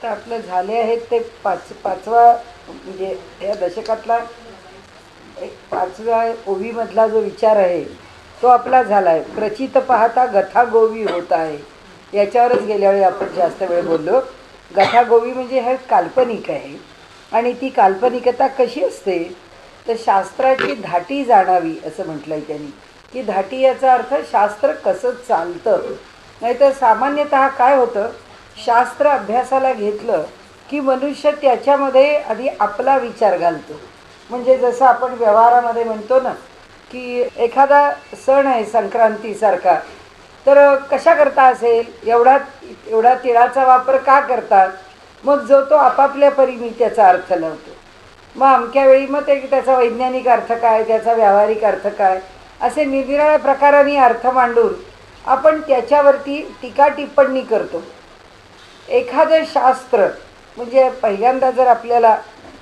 तर आपलं झाले आहेत ते पाचवा म्हणजे या दशकातला एक पाचव्या ओवीमधला जो विचार आहे तो आपला झाला आहे. प्रचित पाहता गथागोवी होत आहे, याच्यावरच गेल्या वेळी आपण जास्त वेळ बोललो. गथागोवी म्हणजे हे काल्पनिक आहे आणि ती काल्पनिकता कशी असते तर शास्त्राची धाटी जाणावी असं म्हटलं आहे त्यांनी. की धाटी याचा अर्थ शास्त्र कसं चालतं. नाही तर सामान्यतः काय होतं, शास्त्र अभ्यासाला घेतलं की मनुष्य त्याच्यामध्ये आधी आपला विचार घालतो. म्हणजे जसं आपण व्यवहारामध्ये म्हणतो ना की एखादा सण आहे संक्रांतीसारखा, तर कशा करता असेल, एवढा तिळाचा वापर का करतात, मग जो तो आपापल्या परीने त्याचा अर्थ लावतो. मग अमक्या वेळी मग त्याचा वैज्ञानिक अर्थ काय, त्याचा व्यावहारिक अर्थ काय, असे निरनिराळ्या प्रकारांनी अर्थ मांडून आपण त्याच्यावरती टीका टिप्पणी करतो. एखादं शास्त्र म्हणजे पहिल्यांदा जर आपल्याला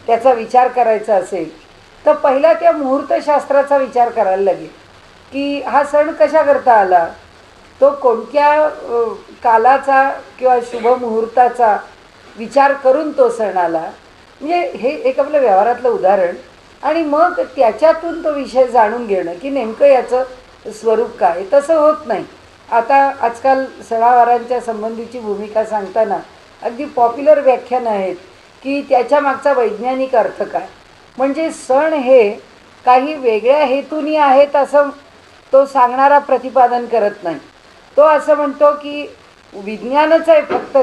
त्याचा विचार करायचा असेल तर पहिला त्या मुहूर्तशास्त्राचा विचार करायला लागेल की हा सण कशा करता आला, तो कोणत्या कालाचा किंवा शुभ मुहूर्ताचा विचार करून तो सण आला. म्हणजे हे एक आपलं व्यवहारातलं उदाहरण. आणि मग त्याच्यातून तो विषय जाणून घेणं की नेमकं याचं स्वरूप काय. तसं होत नाही. आता आजकाल सणावारांच्या संबंधीची भूमिका सांगताना अगदी पॉप्युलर व्याख्यानं आहेत की त्याच्या मागचा वैज्ञानिक अर्थ काय. म्हणजे सण हे काही वेगळ्या हेतूनी आहेत असं तो सांगणारा प्रतिपादन करत नाही. तो असं म्हणतो की विज्ञानच आहे फक्त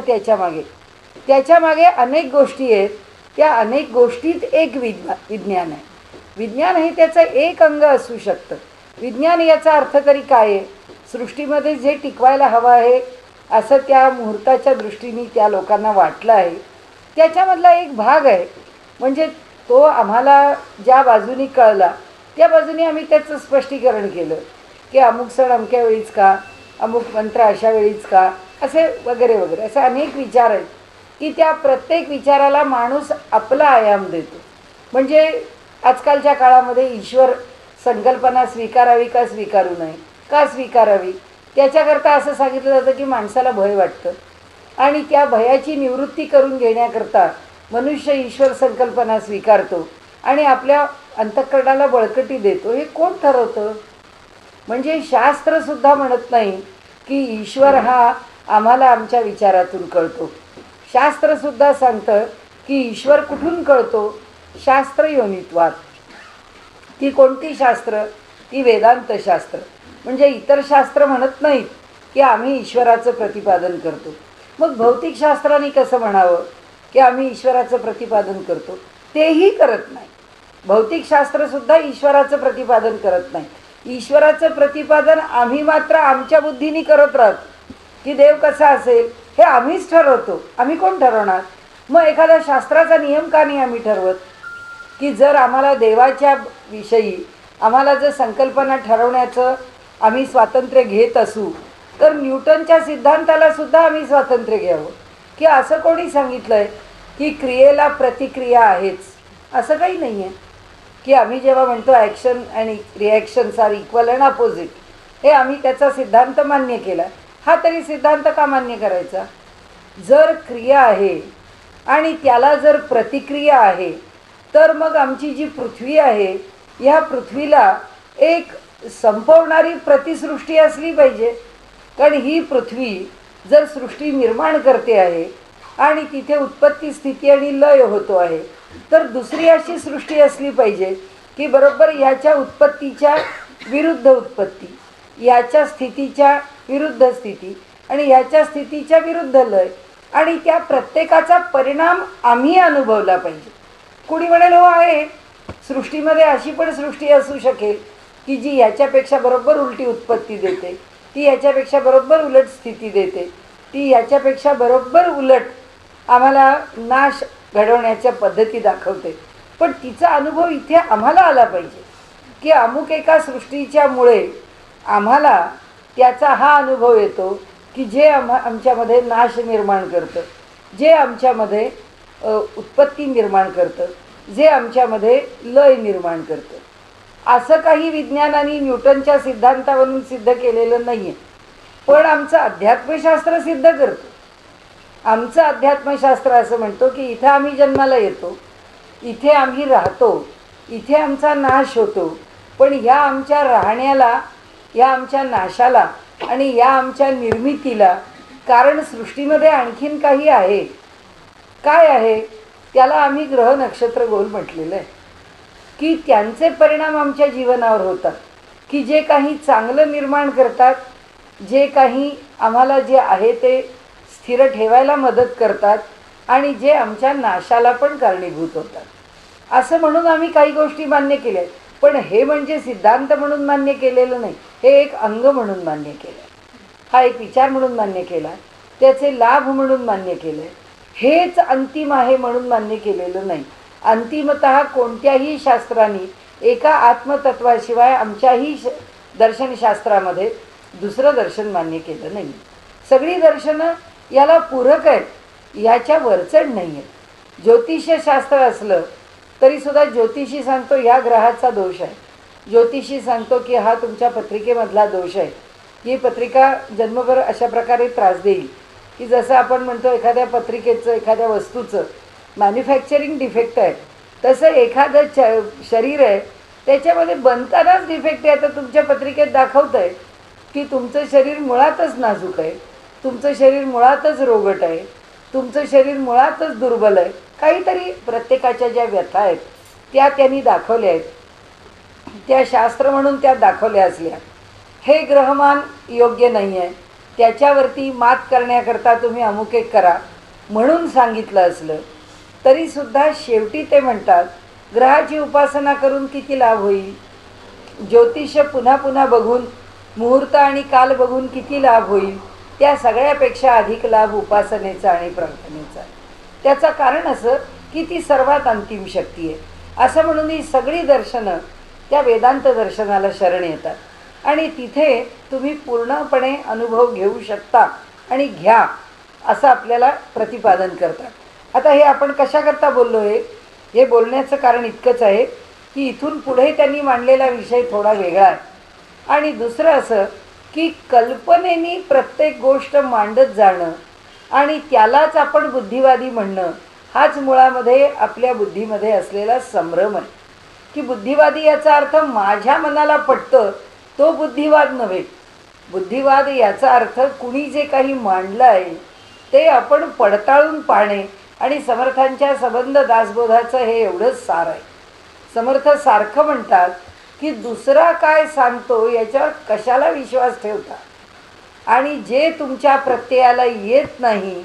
त्याच्यामागे अनेक गोष्टी आहेत. त्या अनेक गोष्टीत एक विज्ञान आहे. विज्ञान हे त्याचं एक अंग असू शकतं. विज्ञान याचा अर्थ तरी काय आहे, सृष्टीमध्ये जे टिकवायला हवं आहे असं त्या मुहूर्ताच्या दृष्टीने त्या लोकांना वाटलं आहे, त्याच्यामधला एक भाग आहे. म्हणजे तो आम्हाला ज्या बाजूनी कळला त्या बाजूने आम्ही त्याचं स्पष्टीकरण केलं की अमुक सण अमक्या वेळीच का, अमुक मंत्र अशा वेळीच का, असे वगैरे वगैरे असे अनेक विचार आहेत की त्या प्रत्येक विचाराला माणूस आपला आयाम देतो. म्हणजे आजकालच्या काळामध्ये ईश्वर संकल्पना स्वीकारावी का स्वीकारू नये, का स्वीकारावी, त्याच्याकरता असं सांगितलं जातं की माणसाला भय वाटतं आणि त्या भयाची निवृत्ती करून घेण्याकरता मनुष्य ईश्वर संकल्पना स्वीकारतो आणि आपल्या अंतःकरणाला बळकटी देतो. हे कोण ठरवतं. म्हणजे शास्त्रसुद्धा म्हणत नाही की ईश्वर हा आम्हाला आमच्या विचारातून कळतो. शास्त्रसुद्धा सांगतं की ईश्वर कुठून कळतो, शास्त्र योनित्वात. ती कोणती शास्त्र, ती वेदांत शास्त्र. म्हणजे इतर शास्त्र म्हणत नाहीत की आम्ही ईश्वराचं प्रतिपादन करतो. मग भौतिकशास्त्राने कसं म्हणावं की आम्ही ईश्वराचं प्रतिपादन करतो, तेही करत नाही. भौतिकशास्त्रसुद्धा ईश्वराचं प्रतिपादन करत नाही. ईश्वराचं प्रतिपादन आम्ही मात्र आमच्या बुद्धीने करत राहतो की देव कसा असेल हे आम्हीच ठरवतो. आम्ही कोण ठरवणार. मग एखादा शास्त्राचा नियम का नाही आम्ही ठरवत की जर आम्हाला देवाच्या विषयी आम्हाला जर संकल्पना ठरवण्याचं आम्ही स्वातंत्र्य घेत असू तर न्यूटनच्या सिद्धांताला सुद्धा आम्ही स्वातंत्र्य घ्यावं. की असं कोणी सांगितलं आहे की क्रियेला प्रतिक्रिया आहेच, असं काही नाही आहे. की आम्ही जेव्हा म्हणतो ॲक्शन आणि reactions are equal and opposite, हे आम्ही त्याचा सिद्धांत मान्य केला. हा तरी सिद्धांत का मान्य करायचा. जर क्रिया आहे आणि त्याला जर प्रतिक्रिया आहे तर मग आमची जी पृथ्वी आहे ह्या पृथ्वीला एक संपवणारी प्रतिसृष्टी असली पाहिजे. कारण ही पृथ्वी जर सृष्टी निर्माण करते आहे आणि तिथे उत्पत्ती स्थिती आणि लय होतो आहे तर दुसरी अशी सृष्टी असली पाहिजे की बरोबर ह्याच्या उत्पत्तीच्या विरुद्ध उत्पत्ती, याच्या स्थितीच्या विरुद्ध स्थिती आणि ह्याच्या स्थितीच्या विरुद्ध लय, आणि त्या प्रत्येकाचा परिणाम आम्ही अनुभवला पाहिजे. कुणी म्हणेल हो आहे सृष्टीमध्ये अशी पण सृष्टी असू शकेल की जी ह्याच्यापेक्षा बरोबर उलटी उत्पत्ती देते, ती ह्याच्यापेक्षा बरोबर उलट स्थिती देते, ती ह्याच्यापेक्षा बरोबर उलट आम्हाला नाश घडवण्याच्या पद्धती दाखवते. पण तिचा अनुभव इथे आम्हाला आला पाहिजे की अमुक एका सृष्टीच्यामुळे आम्हाला त्याचा हा अनुभव येतो की जे आमच्यामध्ये नाश निर्माण करतं, जे आमच्यामध्ये उत्पत्ती निर्माण करतं, जे आमच्यामध्ये लय निर्माण करतं. असं काही विज्ञानाने न्यूटनच्या सिद्धांतावरून सिद्ध केलेलं नाही आहे. पण आमचं अध्यात्मशास्त्र सिद्ध करतं. आमचं अध्यात्मशास्त्र असं म्हणतो की इथं आम्ही जन्माला येतो, इथे आम्ही राहतो, इथे आमचा नाश होतो, पण ह्या आमच्या राहण्याला, या आमच्या नाशाला आणि या आमच्या निर्मितीला कारण सृष्टीमध्ये आणखीन काही आहे. काय आहे? त्याला आम्ही ग्रह नक्षत्र गोल म्हटलेलं आहे की त्यांचे परिणाम आमच्या जीवनावर होतात, की जे काही चांगलं निर्माण करतात, जे काही आम्हाला जे आहे ते स्थिर ठेवायला मदत करतात आणि जे आमच्या नाशाला पण कारणीभूत होतात. असं म्हणून आम्ही काही गोष्टी मान्य केल्या, पण हे म्हणजे सिद्धांत म्हणून मान्य केलेलं नाही, हे एक अंग म्हणून मान्य केलं, हा एक विचार म्हणून मान्य केला, त्याचे लाभ म्हणून मान्य केलं, हेच अंतिम आहे म्हणून मान्य केलेलं नाही. अंतिमतः कोणत्याही शास्त्रांनी एका आत्मतत्वाशिवाय आमच्याही दर्शनशास्त्रामध्ये दुसरं दर्शन मान्य केलं नाही. सगळी दर्शनं याला पूरक आहेत, ह्याच्या वरचढ नाही आहेत. ज्योतिषशास्त्र असलं तरीसुद्धा ज्योतिषी सांगतो ह्या ग्रहाचा दोष आहे, ज्योतिषी सांगतो की हा तुमच्या पत्रिकेमधला दोष आहे, ही पत्रिका जन्मभर अशा प्रकारे त्रास देईल, की जसं आपण म्हणतो एखाद्या पत्रिकेचं, एखाद्या वस्तूचं मॅन्युफॅक्चरिंग डिफेक्ट आहे, तसं एखादं शरीर आहे त्याच्यामध्ये बनतानाच डिफेक्ट आहे. आता तुमच्या पत्रिकेत दाखवतं आहे की तुमचं शरीर मुळातच नाजूक आहे, तुमचं शरीर मुळातच रोगट आहे, तुमचं शरीर मुळातच दुर्बल आहे. काहीतरी प्रत्येकाच्या ज्या व्यथा आहेत त्या त्यांनी दाखवल्या आहेत, त्या शास्त्र म्हणून त्या दाखवल्या असल्या. हे ग्रहमान योग्य नाही आहे, त्याच्यावरती मात करण्याकरता तुम्ही अमुक एक करा म्हणून सांगितलं असलं तरीसुद्धा शेवटी ते म्हणतात ग्रहाची उपासना करून किती लाभ होईल, ज्योतिष पुन्हा पुन्हा बघून, मुहूर्त आणि काल बघून किती लाभ होईल, त्या सगळ्यापेक्षा अधिक लाभ उपासनेचा आणि प्रार्थनेचा. त्याचं कारण असं की ती सर्वात अंतिम शक्ती आहे. असं म्हणून ही सगळी दर्शनं त्या वेदांत दर्शनाला शरण येतात आणि तिथे तुम्ही पूर्णपणे अनुभव घेऊ शकता आणि घ्या असं आपल्याला प्रतिपादन करतात. आता हे आपण कशाकरता बोललो आहे, हे बोलण्याचं कारण इतकंच आहे की इथून पुढे त्यांनी मांडलेला विषय थोडा वेगळा आहे. आणि दुसरं असं की कल्पनेनी प्रत्येक गोष्ट मांडत जाणं आणि त्यालाच आपण बुद्धिवादी म्हणणं, हाच मुळामध्ये आपल्या बुद्धीमध्ये असलेला संभ्रम आहे. की बुद्धिवादी याचा अर्थ माझ्या मनाला पटतं तो बुद्धिवाद नव्हे. बुद्धिवाद याचा अर्थ कुणी जे काही मांडलं आहे ते आपण पडताळून पाहणे. आणि समर्थांच्या संबंध दासबोधाचं हे एवढंच सार आहे. समर्थ सारखं म्हणतात की दुसरा काय सांगतो याच्यावर कशाला विश्वास ठेवता, आणि जे तुमच्या प्रत्ययाला येत नाही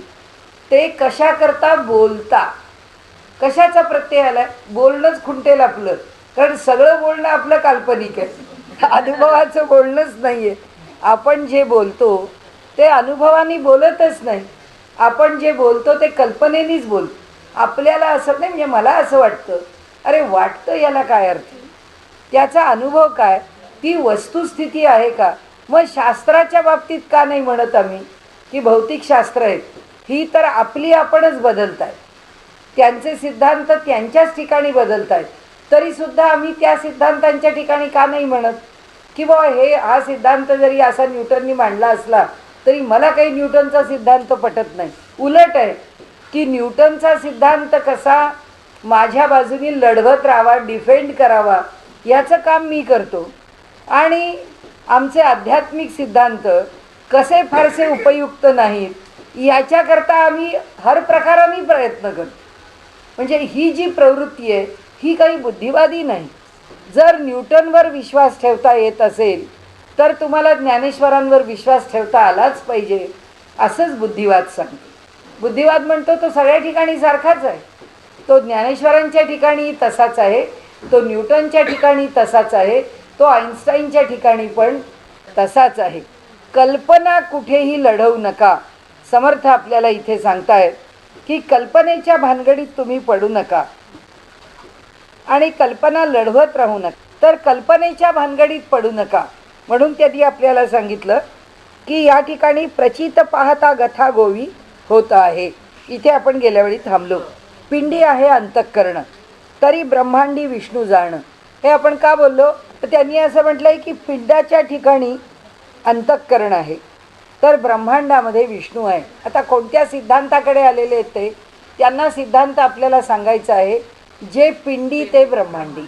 ते कशाकरता बोलता. कशाचा प्रत्यय आला? बोलणंच खुंटेल आपलं, कारण सगळं बोलणं आपलं काल्पनिक आहे, अनुभवाचं बोलणंच नाही आहे. आपण जे बोलतो ते अनुभवाने बोलतच नाही, आपण जे बोलतो ते कल्पनेनीच बोलतो. आपल्याला असं नाही, म्हणजे मला असं वाटतं, अरे वाटतं याला काय अर्थ, त्याचा अनुभव काय, ती वस्तुस्थिती आहे का. मग शास्त्राच्या बाबतीत का नाही म्हणत आम्ही की भौतिकशास्त्र आहेत, ही तर आपली आपणच बदलत आहे, त्यांचे सिद्धांत त्यांच्याच ठिकाणी बदलत आहेत, तरीसुद्धा आम्ही त्या सिद्धांतांच्या ठिकाणी का नाही म्हणत की बाबा हा सिद्धांत जरी असा न्यूटननी मांडला असला तरी मला काही न्यूटनचा सिद्धांत पटत नाही. उलट आहे की न्यूटनचा सिद्धांत कसा माझ्या बाजूने लढवत राहावा, डिफेंड करावा, याचं काम मी करतो. आणि आमचे आध्यात्मिक सिद्धांत कसे फारसे उपयुक्त नाहीत याच्याकरता आम्ही हर प्रकाराने प्रयत्न करतो. म्हणजे ही जी प्रवृत्ती आहे ही काही बुद्धिवादी नाही. जर न्यूटनवर विश्वास ठेवता येत असेल तर तुम्हाला ज्ञानेश्वरांवर विश्वास ठेवता आलाच पाहिजे असंच बुद्धिवाद सांगतो. बुद्धिवाद म्हणतो तो सगळ्या ठिकाणी सारखाच आहे, तो ज्ञानेश्वरांच्या ठिकाणी तसाच आहे, तो न्यूटनच्या ठिकाणी तसाच आहे, तो आइन्स्टाईनच्या ठिकाणी पण तसाच आहे. कल्पना कुठेही लढवू नका. समर्थ आपल्याला इथे सांगतायत की कल्पनेच्या भानगडीत तुम्ही पडू नका आणि कल्पना लढवत राहू नका. तर कल्पनेच्या भानगडीत पडू नका म्हणून त्यांनी आपल्याला सांगितलं की या ठिकाणी प्रचित पाहता गथा गोवी होत आहे. इथे आपण गेल्या वेळी थांबलो. पिंडी आहे अंतःकरण, तरी ब्रह्मांडी विष्णू जाणं. हे आपण का बोललो, तर त्यांनी असं म्हटलं आहे की पिंडाच्या ठिकाणी अंतःकरण आहे तर ब्रह्मांडामध्ये विष्णू आहे. आता कोणत्या सिद्धांताकडे आलेले आहेत ते, त्यांना सिद्धांत आपल्याला सांगायचा आहे. जे पिंडी ते ब्रह्मांडी.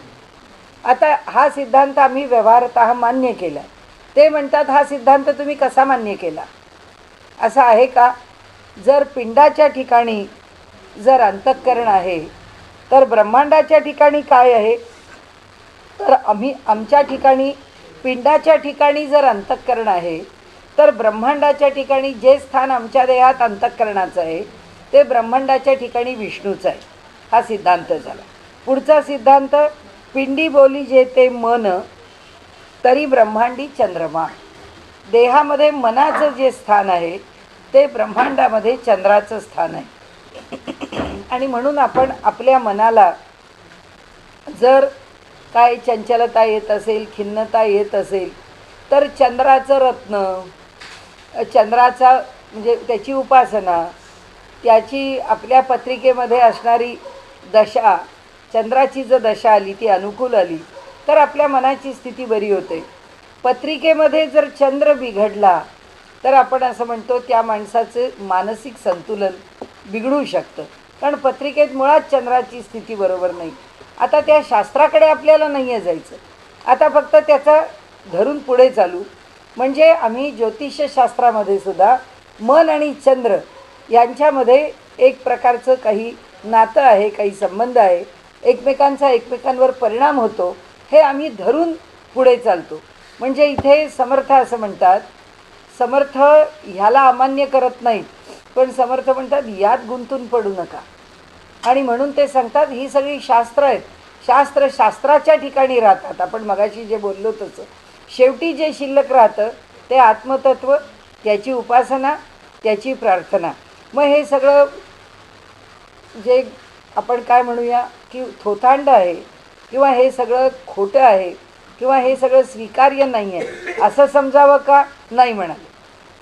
आता हा सिद्धांत आम्ही व्यवहारतः मान्य केला. ते म्हणतात हा सिद्धांत तुम्ही कसा मान्य केला, असा आहे का? जर पिंडाच्या ठिकाणी जर अंतःकरण आहे तर ब्रह्मांडाच्या ठिकाणी काय आहे? तर आमच्या ठिकाणी पिंडाच्या ठिकाणी जर अंतःकरण आहे तर ब्रह्मांडाच्या ठिकाणी जे स्थान आमच्या देहात अंतःकरणाचं आहे ते ब्रह्मांडाच्या ठिकाणी विष्णूचं आहे. हा सिद्धांत झाला. पुढचा सिद्धांत, पिंडी बोली जे ते मन तरी ब्रह्मांडी चंद्रमा. देहामध्ये मनाचं जे स्थान आहे ते ब्रह्मांडामध्ये चंद्राचं स्थान आहे. आणि म्हणून आपण आपल्या मनाला जर काय चंचलता येत असेल, खिन्नता येत असेल, तर चंद्राचं रत्न, चंद्राचा म्हणजे त्याची उपासना, त्याची आपल्या पत्रिकेमध्ये असणारी दशा, चंद्राची जर दशा आली ती अनुकूल आली तर आपल्या मनाची स्थिती बरी होते. पत्रिकेमध्ये जर चंद्र बिघडला तर आपण असं म्हणतो त्या माणसाचं मानसिक संतुलन बिघडू शकतं, कारण पत्रिकेत मुळात चंद्राची स्थिती बरोबर नाही. आता त्या शास्त्राकडे आपल्याला नाही आहे जायचं, आता फक्त त्याचा धरून पुढे चालू. म्हणजे आम्ही ज्योतिषशास्त्रामध्ये सुद्धा मन आणि चंद्र यांच्यामध्ये एक प्रकारचं काही नातं आहे, काही संबंध आहे, एकमेकांचा एकमेकांवर परिणाम होतो, हे आम्ही धरून पुढे चालतो. म्हणजे इथे समर्थ असं म्हणतात, समर्थ ह्याला अमान्य करत नाहीत, पण समर्थ म्हणतात यात गुंतून पडू नका. आणि म्हणून ते सांगतात ही सगळी शास्त्र आहेत, शास्त्र शास्त्राच्या ठिकाणी राहतात. आपण मगाशी जे बोललो तसं शेवटी जे शिल्लक राहतं ते आत्मतत्व, त्याची उपासना, त्याची प्रार्थना. मग हे सगळं जे आपण काय म्हणूया की थोतांड आहे किंवा हे सगळं खोटं आहे किंवा हे सगळं स्वीकार्य नाही आहे असं समजावं का? नाही म्हणाले,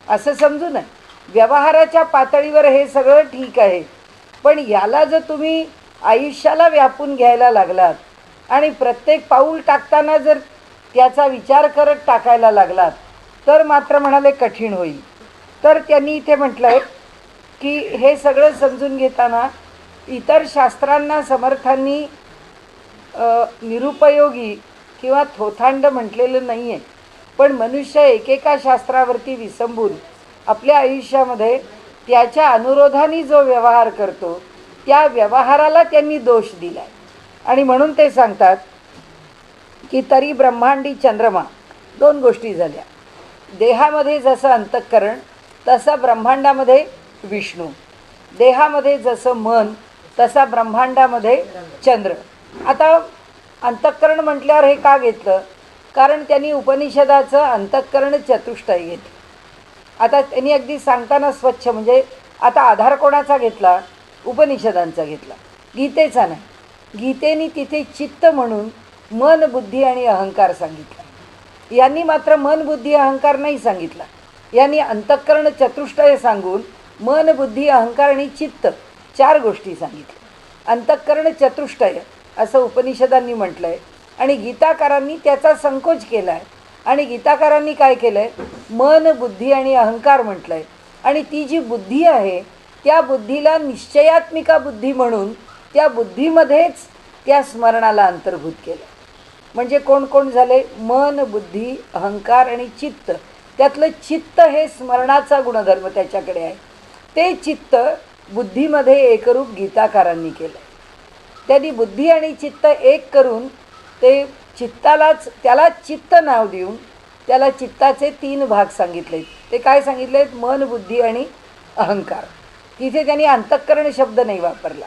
असं समजू नये. व्यवहाराच्या पातळीवर हे सगळं ठीक आहे, पण याला जर तुम्ही आयुष्याला व्यापून घ्यायला लागलात आणि प्रत्येक पाऊल टाकताना जर त्याचा विचार करत टाकायला लागलात तर मात्र म्हणाले कठीण होईल. तर त्यांनी इथे म्हटलं आहे की हे सगळं समजून घेताना इतर शास्त्रांना समर्थांनी निरुपयोगी किंवा थोथांड म्हटलेलं नाही आहे, पण मनुष्य एकेका शास्त्रावरती विसंबून आपल्या आयुष्यामध्ये त्याच्या अनुरोधाने जो व्यवहार करतो त्या व्यवहाराला त्यांनी दोष दिला आहे. आणि म्हणून ते सांगतात की तरी ब्रह्मांडी चंद्रमा. दोन गोष्टी झाल्या, देहामध्ये जसं अंतःकरण तसं ब्रह्मांडामध्ये विष्णू, देहामध्ये जसं मन तसा ब्रह्मांडामध्ये चंद्र. आता अंतःकरण म्हटल्यावर हे का घेतलं? कारण त्यांनी उपनिषदाचं अंतःकरण चतुष्टय घेतलं. आता त्यांनी अगदी सांगताना स्वच्छ, म्हणजे आता आधार कोणाचा घेतला? उपनिषदांचा घेतला, गीतेचा नाही. गीतेने तिथे चित्त म्हणून मन, बुद्धी आणि अहंकार सांगितला. यांनी मात्र मन, बुद्धी, अहंकार नाही सांगितला. यांनी अंतःकरण चतुष्टय सांगून मन, बुद्धी, अहंकार आणि चित्त चार गोष्टी सांगितल्या. अंतःकरण चतुष्टय असं उपनिषदांनी म्हटलं आहे आणि गीताकारांनी त्याचा संकोच केला आहे. आणि गीताकारांनी काय केलं आहे? मन, बुद्धी आणि अहंकार म्हटलं आहे. आणि ती जी बुद्धी आहे त्या बुद्धीला निश्चयात्मिका बुद्धी म्हणून त्या बुद्धीमध्येच त्या स्मरणाला अंतर्भूत केलं. म्हणजे कोण कोण झाले? मन, बुद्धी, अहंकार आणि चित्त. त्यातलं चित्त हे स्मरणाचा गुणधर्म त्याच्याकडे आहे. ते चित्त बुद्धीमध्ये एकरूप गीताकारांनी केलं. त्यांनी बुद्धी आणि चित्त एक करून ते चित्तालाच, त्याला चित्त नाव देऊन त्याला चित्ताचे तीन भाग सांगितले. ते काय सांगितले? मन, बुद्धी आणि अहंकार. तिथे त्यांनी अंतःकरण शब्द नाही वापरला,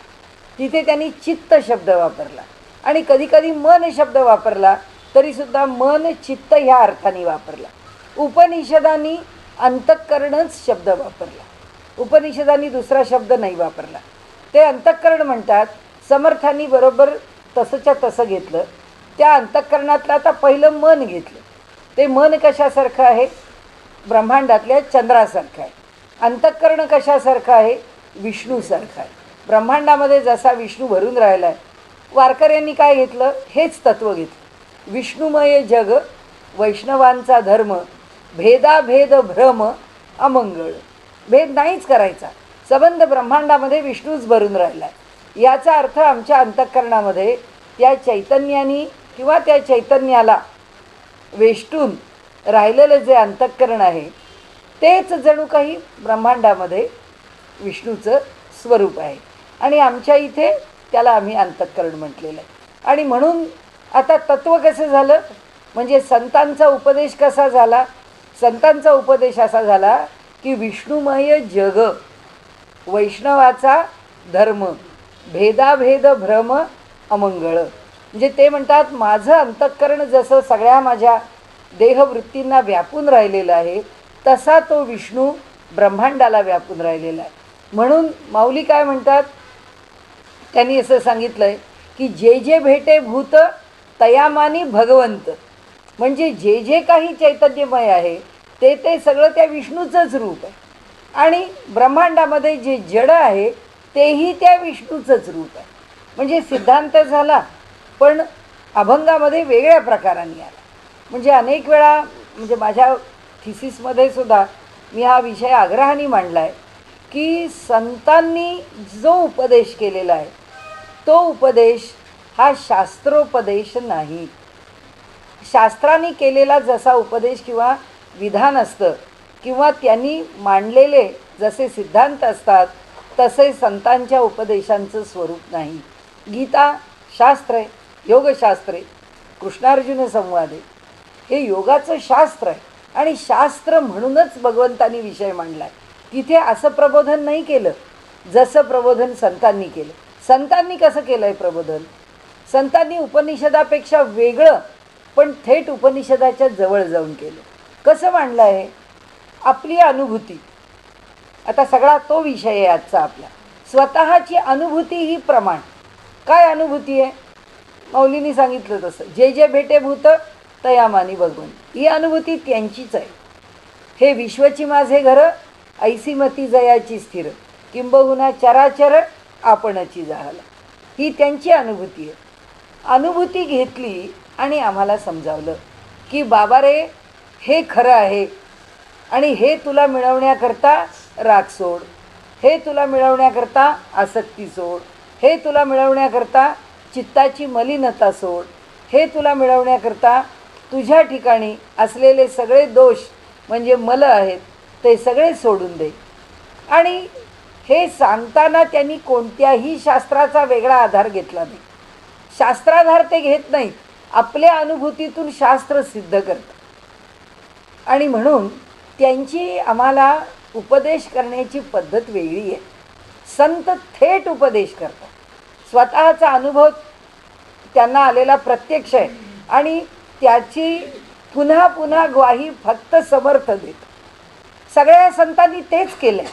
तिथे त्यांनी चित्त शब्द वापरला. आणि कधीकधी मन शब्द वापरला तरीसुद्धा मन, चित्त ह्या अर्थाने वापरला. उपनिषदांनी अंतःकरणच शब्द वापरला, उपनिषदांनी दुसरा शब्द नाही वापरला. ते अंतःकरण म्हणतात. समर्थांनी बरोबर तसंच्या तसं घेतलं. त्या अंतःकरणातलं आता पहिलं मन घेतलं. ते मन कशासारखं आहे? ब्रह्मांडातल्या चंद्रासारखं आहे. अंतःकरण कशासारखं आहे? विष्णूसारखं आहे. ब्रह्मांडामध्ये जसा विष्णू भरून राहिला आहे. वारकऱ्यांनी काय घेतलं? हेच तत्त्व घेतलं. विष्णुमय जग, वैष्णवांचा धर्म, भेदाभेद भ्रम, अमंगळ. भेद नाहीच करायचा. सबंध ब्रह्मांडामध्ये विष्णूच भरून राहिला आहे. याचा अर्थ आमच्या अंतःकरणामध्ये त्या चैतन्यानी किंवा त्या चैतन्याला वेष्टून राहिलेलं जे अंतःकरण आहे तेच जणू काही ब्रह्मांडामध्ये विष्णूचं स्वरूप आहे. आणि आमच्या इथे त्याला आम्ही अंतःकरण म्हटलेलं आहे. आणि म्हणून आता तत्त्व कसं झालं, म्हणजे संतांचा उपदेश कसा झाला. संतांचा उपदेश असा झाला की विष्णुमय जग, वैष्णवाचा धर्म, भेदाभेद भ्रम अमंगळ. म्हणजे ते म्हणतात माझं अंतःकरण जसं सगळ्या माझ्या देहवृत्तींना व्यापून राहिलेलं आहे तसा तो विष्णू ब्रह्मांडाला व्यापून राहिलेला आहे. म्हणून माऊली काय म्हणतात, त्यांनी असं सांगितलं आहे की जे जे भेटे भूत तयामानी भगवंत. म्हणजे जे जे काही चैतन्यमय आहे ते ते सगळं त्या विष्णूचंच रूप आहे. आणि ब्रह्मांडामध्ये जे जड आहे तेही त्या विष्णूचंच रूप आहे. म्हणजे सिद्धांत झाला पण अभंगामध्ये वेगळ्या प्रकारांनी आला. म्हणजे अनेक वेळा म्हणजे माझ्या थिसिसमध्ये सुद्धा मी हा विषय आग्रहाने मांडला आहे की संतांनी जो उपदेश केलेला आहे तो उपदेश हा शास्त्रोपदेश नाही. शास्त्रांनी केलेला जसा उपदेश किंवा विधान असतं किंवा त्यांनी मांडलेले जसे सिद्धांत असतात तसे संतांच्या उपदेशांचं स्वरूप नाही. गीता शास्त्र आहे, योगशास्त्र आहे, कृष्णार्जुन संवाद आहे, हे योगाचं शास्त्र आहे. आणि शास्त्र म्हणूनच भगवंतांनी विषय मांडला आहे. तिथे असं प्रबोधन नाही केलं जसं प्रबोधन संतांनी केलं. संतांनी कसं केलं आहे प्रबोधन, संतांनी उपनिषदापेक्षा वेगळं पण थेट उपनिषदाच्या जवळ जाऊन केलं. कसं मांडलं आहे, आपली अनुभूती. आता सगळा तो विषय आहे आजचा आपला. स्वतःची अनुभूती ही प्रमाण. काय अनुभूती आहे, मौलींनी सांगितलं तसं जे जे भेटे भूत तयामानी भगवंत. ही अनुभूती त्यांचीच आहे. हे विश्वची माझे घर ऐसीमती जयाची स्थिर किंबहुना चराचर आपणची जाहला. ही त्यांची अनुभूती आहे. अनुभूती घेतली आणि आम्हाला समजावलं की बाबा रे हे खरं आहे आणि हे तुला मिळवण्याकरता राग सोड, हे तुला मिळवण्याकरता आसक्ती सोड, हे तुला मिळवण्याकरता चित्ताची मलिनता सोड, हे तुला मिळवण्याकरता तुझ्या ठिकाणी असलेले सगळे दोष म्हणजे मल आहेत ते सगळे सोडून दे. आणि हे सांगताना त्यांनी कोणत्याही शास्त्राचा वेगळा आधार घेतला नाही. शास्त्राधार ते घेत नाहीत, आपल्या अनुभूतीतून शास्त्र सिद्ध करतात. आणि म्हणून त्यांची आम्हाला उपदेश करण्याची पद्धत वेगळी आहे. संत थेट उपदेश करतात. स्वतःचा अनुभव त्यांना आलेला प्रत्यक्ष आहे आणि त्याची पुन्हा पुन्हा ग्वाही फक्त समर्थ देत. सगळ्या संतांनी तेच केलं आहे.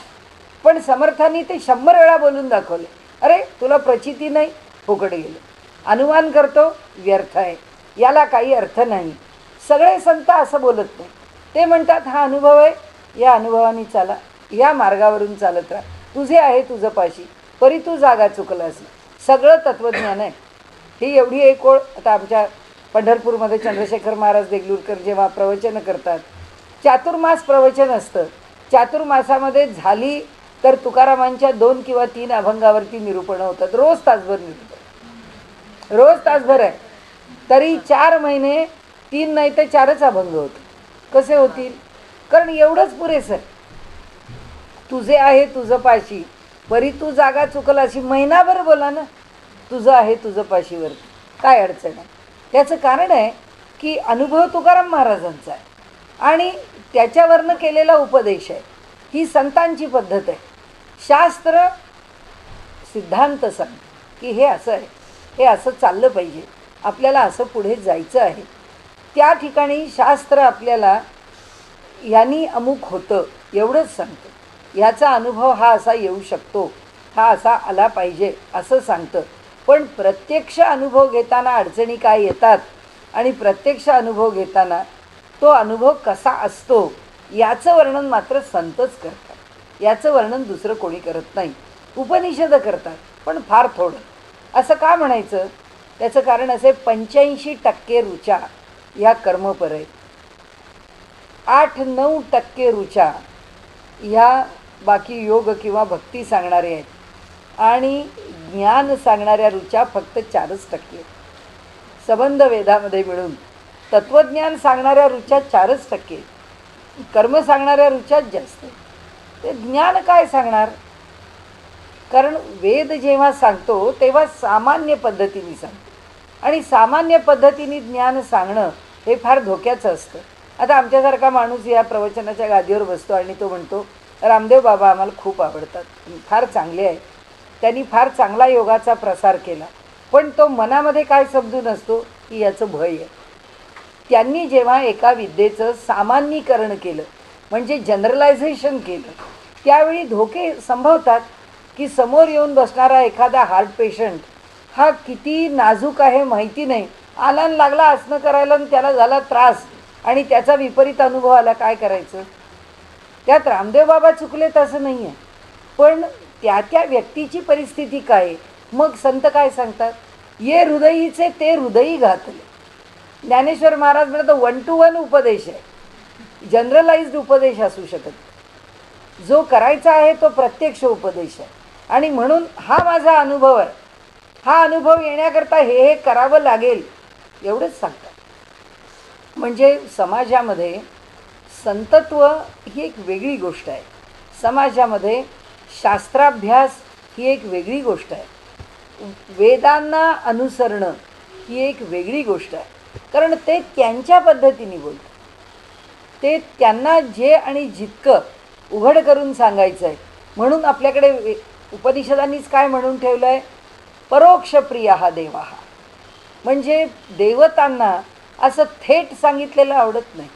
पण समर्थांनी ते 100 वेळा बोलून दाखवले. अरे तुला प्रचिती नाही, फुकट गेलं. अनुमान करतो, व्यर्थ आहे, याला काही अर्थ नाही. सगळे संत असं बोलत नाही. ते म्हणतात हा अनुभव आहे, या अनुभवाने चाला, या मार्गावरून चालत राहा, तुझे आहे तुझं पाशी, परी तू जागा चुकलास. सगळं तत्त्वज्ञान आहे. ही एवढी एक ओळ. आता आमच्या पंढरपूरमध्ये चंद्रशेखर महाराज देगलूरकर जेव्हा प्रवचन करतात, चातुर्मास प्रवचन असतं. चातुर्मासामध्ये झाली तर तुकारामांच्या 2 किंवा 3 अभंगावरती निरूपणं होतात. रोज तासभर निरूपण, रोज तासभर आहे. तरी 4 महिने 3 नाही तर 4च अभंग होते. कसे होतील, कारण एवढंच पुरेसं आहे. तुझे आहे तुझं पाशी, परी तू जागा चुकलाशी. महिनाभर बोला ना, तुझं आहे तुझं पाशीवरती, काय अडचण आहे. त्याचं कारण आहे की अनुभव तुकाराम महाराजांचा आहे आणि त्याच्यावरनं केलेला उपदेश आहे. ही संतांची पद्धत आहे. शास्त्र सिद्धांत सांग की हे असं आहे, हे असं चाललं पाहिजे, आपल्याला असं पुढे जायचं आहे. त्या ठिकाणी शास्त्र आपल्याला यांनी अमुक होतं एवढंच सांगतं. ह्याचा अनुभव हा असा येऊ शकतो, हा असा आला पाहिजे असं सांगतं. पण प्रत्यक्ष अनुभव घेताना अडचणी काय येतात आणि प्रत्यक्ष अनुभव घेताना तो अनुभव कसा असतो याचं वर्णन मात्र संतच करतात. याचं वर्णन दुसरं कोणी करत नाही. उपनिषद करतात पण फार थोडं. असं का म्हणायचं, त्याचं कारण असे 85% ऋचा या कर्मपर आहेत, 8-9% ऋचा ह्या बाकी योग किंवा भक्ती सांगणारे आहेत आणि ज्ञान सांगणाऱ्या ऋचा फक्त 4% आहेत. संबंध वेदामध्ये मिळून तत्त्वज्ञान सांगणाऱ्या ऋचा 4% आहेत. कर्म सांगणाऱ्या ऋचाच जास्त आहेत. ते ज्ञान काय सांगणार? कारण वेद जेव्हा सांगतो तेव्हा सामान्य पद्धतीने सांगतो आणि सामान्य पद्धतीने ज्ञान सांगणं हे फार धोक्याचं असतं. आता आमच्यासारखा माणूस या प्रवचनाच्या गादीवर बसतो आणि तो म्हणतो रामदेव बाबा आम्हाला खूप आवडतात, फार चांगले आहे, त्यांनी फार चांगला योगाचा प्रसार केला, पण तो मनामध्ये काय समजून असतो की याचं भय आहे. त्यांनी जेव्हा एका विद्येचं सामान्यीकरण केलं म्हणजे जनरलायझेशन केलं त्यावेळी धोके संभवतात की समोर येऊन बसणारा एखादा हार्ट पेशंट हा किती नाजूक आहे माहिती नाही, आला न लागला आसनं करायला आणि त्याला झाला त्रास आणि त्याचा विपरीत अनुभव आला, काय करायचं? त्यात रामदेव बाबा चुकलेत असं नाही आहे, पण त्या त्या व्यक्तीची परिस्थिती काय आहे. मग संत काय सांगतात? ये हृदयीचे ते हृदयी घातले. ज्ञानेश्वर महाराज म्हणतात 1 to 1 उपदेश आहे, जनरलाइज्ड उपदेश असू शकत. जो करायचा आहे तो प्रत्यक्ष उपदेश आहे आणि म्हणून हा माझा अनुभव आहे, हा अनुभव येण्याकरता हे करावं लागेल एवढंच सांगतात. म्हणजे समाजामध्ये संतत्व ही एक वेगळी गोष्ट आहे, समाजामध्ये शास्त्राभ्यास ही एक वेगळी गोष्ट आहे, वेदांना अनुसरणं ही एक वेगळी गोष्ट आहे. कारण ते त्यांच्या पद्धतीने बोलतात, ते त्यांना जे आणि जितकं उघड करून सांगायचं आहे. म्हणून आपल्याकडे उपनिषदांनीच काय म्हणून ठेवलं आहे? परोक्ष प्रिय हा देवा हा. म्हणजे देवतांना असं थेट सांगितलेलं आवडत नाही,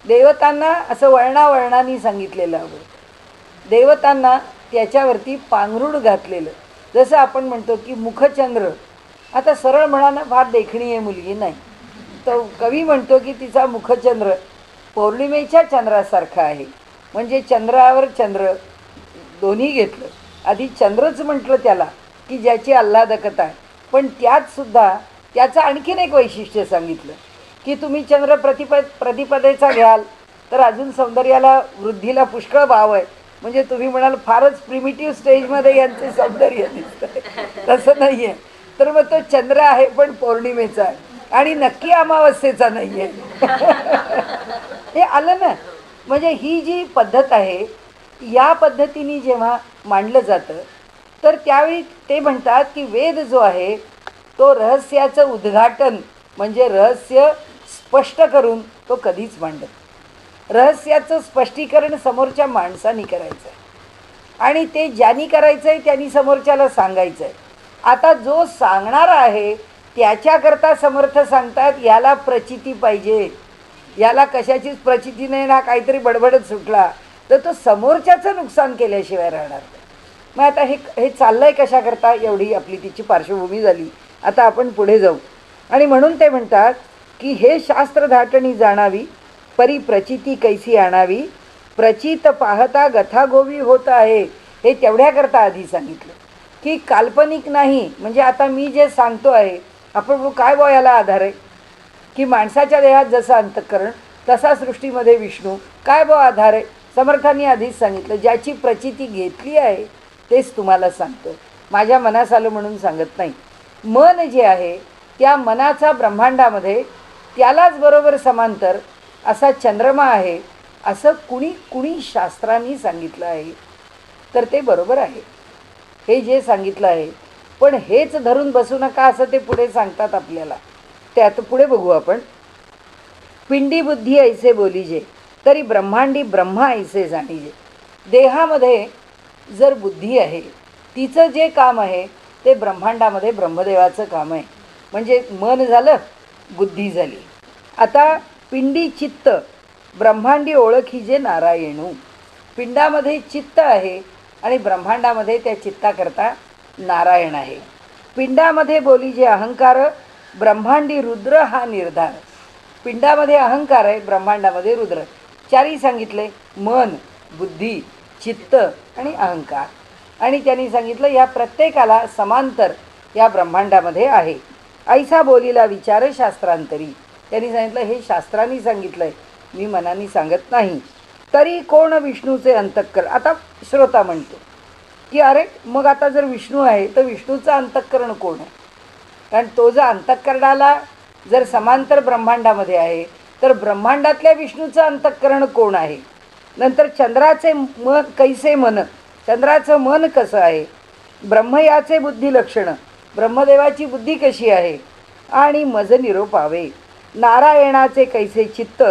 देवतांना असं वळणावळणाने सांगितलेलं आवडतं, देवतांना त्याच्यावरती पांघरूण घातलेलं. जसं आपण म्हणतो की मुखचंद्र, आता सरळ म्हणाना फार देखणी आहे मुलगी नाही, तो कवी म्हणतो की तिचा मुखचंद्र पौर्णिमेच्या चंद्रासारखा आहे. म्हणजे चंद्रावर चंद्र दोन्ही घेतलं, आधी चंद्रच म्हटलं त्याला की ज्याची आल्हादकता आहे, पण त्यात सुद्धा त्याचं आणखीन एक वैशिष्ट्य सांगितलं की तुम्ही चंद्र प्रतिपदेचा घ्याल तर अजून सौंदर्याला वृद्धीला पुष्कळ भाव आहे. म्हणजे तुम्ही म्हणाल फारच प्रिमिटिव्ह स्टेजमध्ये यांचे सौंदर्य दिसतं, तसं नाही आहे. तर मग तो चंद्र आहे पण पौर्णिमेचा आहे आणि नक्की अमावस्येचा नाही आहे. हे आलं ना. म्हणजे ही जी पद्धत आहे या पद्धतीने जेव्हा मांडलं जातं तर त्यावेळी ते म्हणतात की वेद जो आहे तो रहस्याचं उद्घाटन म्हणजे रहस्य स्पष्ट करून तो कधीच मांडत. रहस्याचं स्पष्टीकरण समोरच्या माणसानी करायचं आहे आणि ते ज्यांनी करायचं आहे त्यांनी समोरच्याला सांगायचं आहे. आता जो सांगणारा आहे त्याच्याकरता समर्थ सांगतात याला प्रचिती पाहिजे, याला कशाचीच प्रचिती नाही ना, काहीतरी बडबडत सुटला तर तो समोरच्याचं नुकसान केल्याशिवाय राहणार नाही. मग आता हे चाललंय कशाकरता? एवढी आपली तिची पार्श्वभूमी झाली. आता आपण पुढे जाऊ आणि म्हणून ते म्हणतात की हे शास्त्र धाटणी जाणावी परी प्रचिती कैसी आणावी, प्रचित पाहता गथागोवी होत आहे. हे तेवढ्याकरता आधी सांगितलं की काल्पनिक नाही. म्हणजे आता मी जे सांगतो आहे आपण काय बो याला आधार आहे की माणसाच्या देहात जसं अंतःकरण तसा सृष्टीमध्ये विष्णू, काय बो आधार आहे? समर्थांनी आधीच सांगितलं, ज्याची प्रचिती घेतली आहे तेच तुम्हाला सांगतो, माझ्या मनास आलं म्हणून सांगत नाही. मन जे आहे त्या मनाचा ब्रह्मांडामध्ये त्यालाच बरोबर समांतर असा चंद्रमा आहे असं कुणी शास्त्रांनी सांगितलं आहे. तर ते बरोबर आहे हे जे सांगितलं आहे, पण हेच धरून बसू नका असं ते पुढे सांगतात आपल्याला. ते आता पुढे बघू आपण. पिंडी बुद्धी ऐसे बोलीजे तरी ब्रह्मांडी ब्रह्मा ऐसे जाणीजे. देहामध्ये जर बुद्धी आहे तिचं जे काम आहे ते ब्रह्मांडामध्ये ब्रह्मदेवाचं काम आहे. म्हणजे मन झालं, बुद्धी झाली. आता पिंडी चित्त ब्रह्मांडी ओळखी जे नारायणू. पिंडामध्ये चित्त आहे आणि ब्रह्मांडामध्ये त्या चित्ताकरता नारायण आहे. पिंडामध्ये बोली जे अहंकार ब्रह्मांडी रुद्र हा निर्धार. पिंडामध्ये अहंकार आहे, ब्रह्मांडामध्ये रुद्र. चारही सांगितले, मन, बुद्धी, चित्त आणि अहंकार. आणि त्यांनी सांगितलं या प्रत्येकाला समांतर या ब्रह्मांडामध्ये आहे. ऐसा बोलीला विचार शास्त्रांतरी. त्यांनी सांगितलं हे शास्त्रांनी सांगितलं आहे, मी मनाने सांगत नाही. तरी कोण विष्णूचे अंतःकरण. आता श्रोता म्हणतो की अरे मग आता जर विष्णू आहे तर विष्णूचं अंतःकरण कोण आहे? कारण तो जर अंतःकरणाला जर समांतर ब्रह्मांडामध्ये आहे तर ब्रह्मांडातल्या विष्णूचं अंतःकरण कोण आहे? नंतर चंद्राचे मन कैसे मन, चंद्राचं मन कसं आहे? ब्रह्मयाचे बुद्धी लक्षणं, ब्रह्मदेवाची बुद्धी कशी आहे? आणि मज निरोपावे नारायणाचे कैसे चित्त,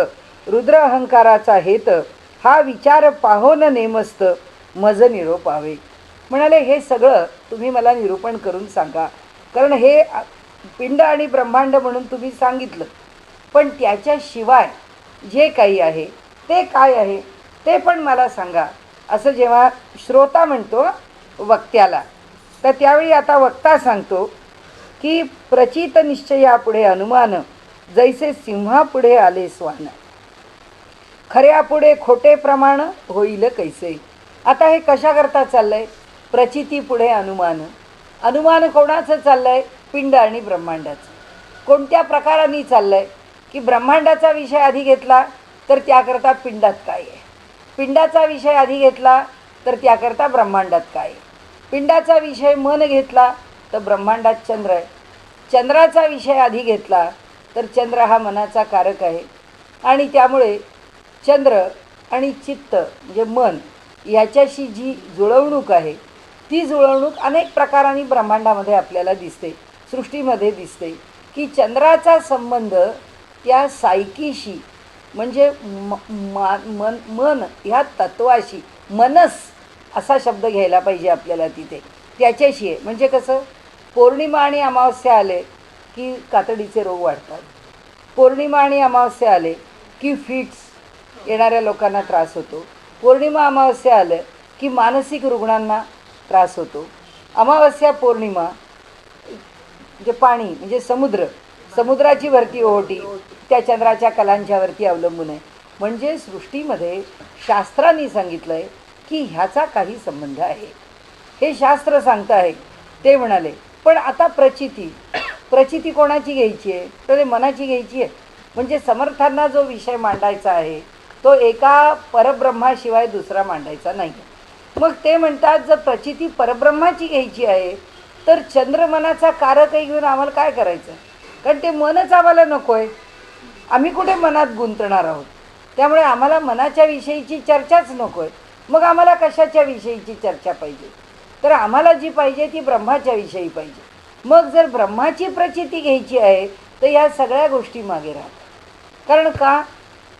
रुद्र अहंकाराचा हेत, हा विचार पाहोन नेमस्त मज निरोपावे. म्हणाले हे सगळं तुम्ही मला निरूपण करून सांगा. कारण हे पिंड आणि ब्रह्मांड म्हणून तुम्ही सांगितलं, पण त्याच्याशिवाय जे काही आहे ते काय आहे ते पण मला सांगा. असं जेव्हा श्रोता म्हणतो वक्त्याला, तर त्यावेळी आता वक्ता सांगतो की प्रचित निश्चयापुढे अनुमान, जैसे सिंहापुढे आले स्वान, खऱ्यापुढे खोटे प्रमाण होईल कैसे. आता हे कशाकरता चाललंय? प्रचितीपुढे अनुमान. अनुमान कोणाचं चाललंय? पिंड आणि ब्रह्मांडाचं. कोणत्या प्रकाराने चाललंय? की ब्रह्मांडाचा विषय आधी घेतला तर त्याकरता पिंडात काय आहे, पिंडाचा विषय आधी घेतला तर त्याकरता ब्रह्मांडात काय आहे, पिंडाचा विषय मन घेतला तर ब्रह्मांडात चंद्र आहे, चंद्राचा विषय आधी घेतला तर चंद्र हा मनाचा कारक आहे. आणि त्यामुळे चंद्र आणि चित्त म्हणजे मन याच्याशी जी जुळवणूक आहे ती जुळवणूक अनेक प्रकारांनी ब्रह्मांडामध्ये आपल्याला दिसते, सृष्टीमध्ये दिसते. की चंद्राचा संबंध त्या सायकीशी म्हणजे मन ह्या तत्वाशी, मनस असा शब्द घ्यायला पाहिजे आपल्याला तिथे, त्याच्याशी आहे. म्हणजे कसं, पौर्णिमा आणि अमावस्या आले की कातडीचे रोग वाढतात, पौर्णिमा आणि अमावस्या आले की फिट्स येणाऱ्या लोकांना त्रास होतो, पौर्णिमा अमावस्या आलं की मानसिक रुग्णांना त्रास होतो. अमावस्या पौर्णिमा म्हणजे पाणी म्हणजे समुद्राची वरती ओहोटी त्या चंद्राच्या कलांच्यावरती अवलंबून आहे. म्हणजे सृष्टीमध्ये शास्त्रांनी सांगितलं आहे की ह्याचा काही संबंध आहे, हे शास्त्र सांगतं आहे. ते म्हणाले पण आता प्रचिती कोणाची घ्यायची आहे? तर ते मनाची घ्यायची आहे. म्हणजे समर्थांना जो विषय मांडायचा आहे तो एका परब्रह्माशिवाय दुसरा मांडायचा नाही. मग ते म्हणतात जर प्रचिती परब्रह्माची घ्यायची आहे तर चंद्रमनाचा कारकही घेऊन आम्हाला काय करायचं? कारण ते मनच आम्हाला नको आहे, आम्ही कुठे मनात गुंतणार आहोत. त्यामुळे आम्हाला मनाच्या विषयीची चर्चाच नको आहे. मग आम्हाला कशाच्या विषयीची चर्चा पाहिजे? तर आम्हाला जी पाहिजे ती ब्रह्माच्या विषयी पाहिजे. मग जर ब्रह्माची प्रचिती घ्यायची आहे तर या सगळ्या गोष्टी मागे राहतात. कारण का?